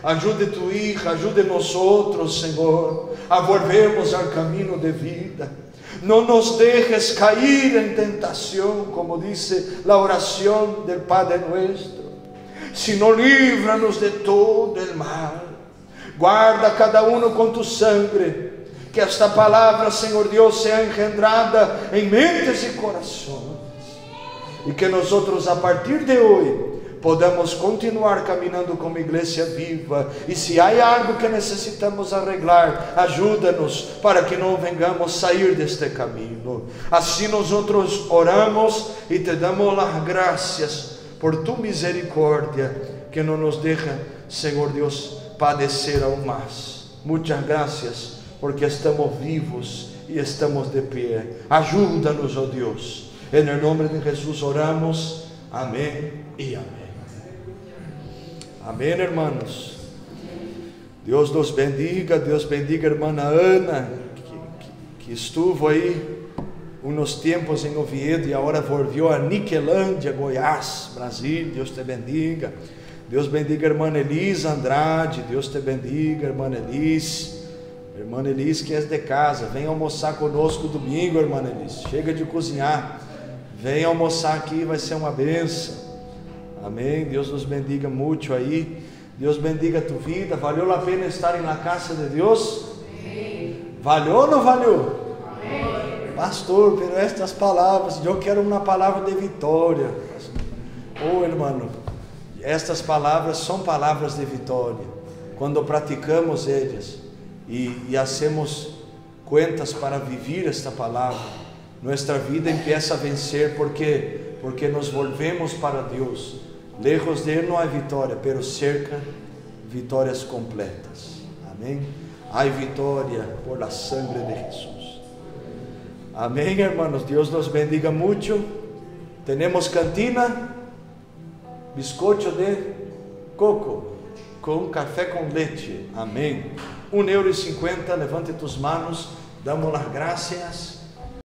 ayude tu hija, ayude nosotros, Señor, a volvermos al camino de vida. No nos dejes caer en tentación, como dice la oración del Padre nuestro, sino líbranos de todo el mal. Guarda cada uno con tu sangre. Que esta palavra, Senhor Deus, seja engendrada em mentes e corações, e que nós outros, a partir de hoje, podamos continuar caminhando como igreja viva. E se há algo que necessitamos arreglar, ajuda-nos para que não vengamos sair deste caminho. Assim nós outros oramos e te damos as graças por tu misericórdia, que não nos deixa, Senhor Deus, padecer aún mais. Muitas graças, porque estamos vivos e estamos de pé. Ajuda-nos, ó Deus. En el nombre de Jesús oramos. Amén y amén. Amén, hermanos. Dios los bendiga. Dios bendiga a hermana Ana, que estuvo aí unos tiempos em Oviedo e agora volvió a Niquelândia, Goiás, Brasil. Dios te bendiga. Deus bendiga a irmã Elisa Andrade. Deus te bendiga, irmã Elisa. Irmã Elis, que é de casa, vem almoçar conosco domingo, irmã Elis. Chega de cozinhar, vem almoçar aqui, vai ser uma bênção. Amém. Deus nos bendiga muito aí. Deus bendiga a tua vida. Valeu a pena estar na casa de Deus? Valeu ou não valeu? Pastor, por estas palavras, eu quero uma palavra de vitória. Oh, irmão, estas palavras são palavras de vitória. Quando praticamos elas e hacemos cuentas para viver esta palavra, nossa vida empieza a vencer, porque nos volvemos para Deus. Lejos de Ele não há vitória, pero cerca vitórias completas. Amém. Há vitória por la sangre de Jesus. Amém, hermanos. Deus nos bendiga muito. Temos cantina, biscocho de coco com café com leite. Amém. €1,50. Levante tus manos, damos las gracias.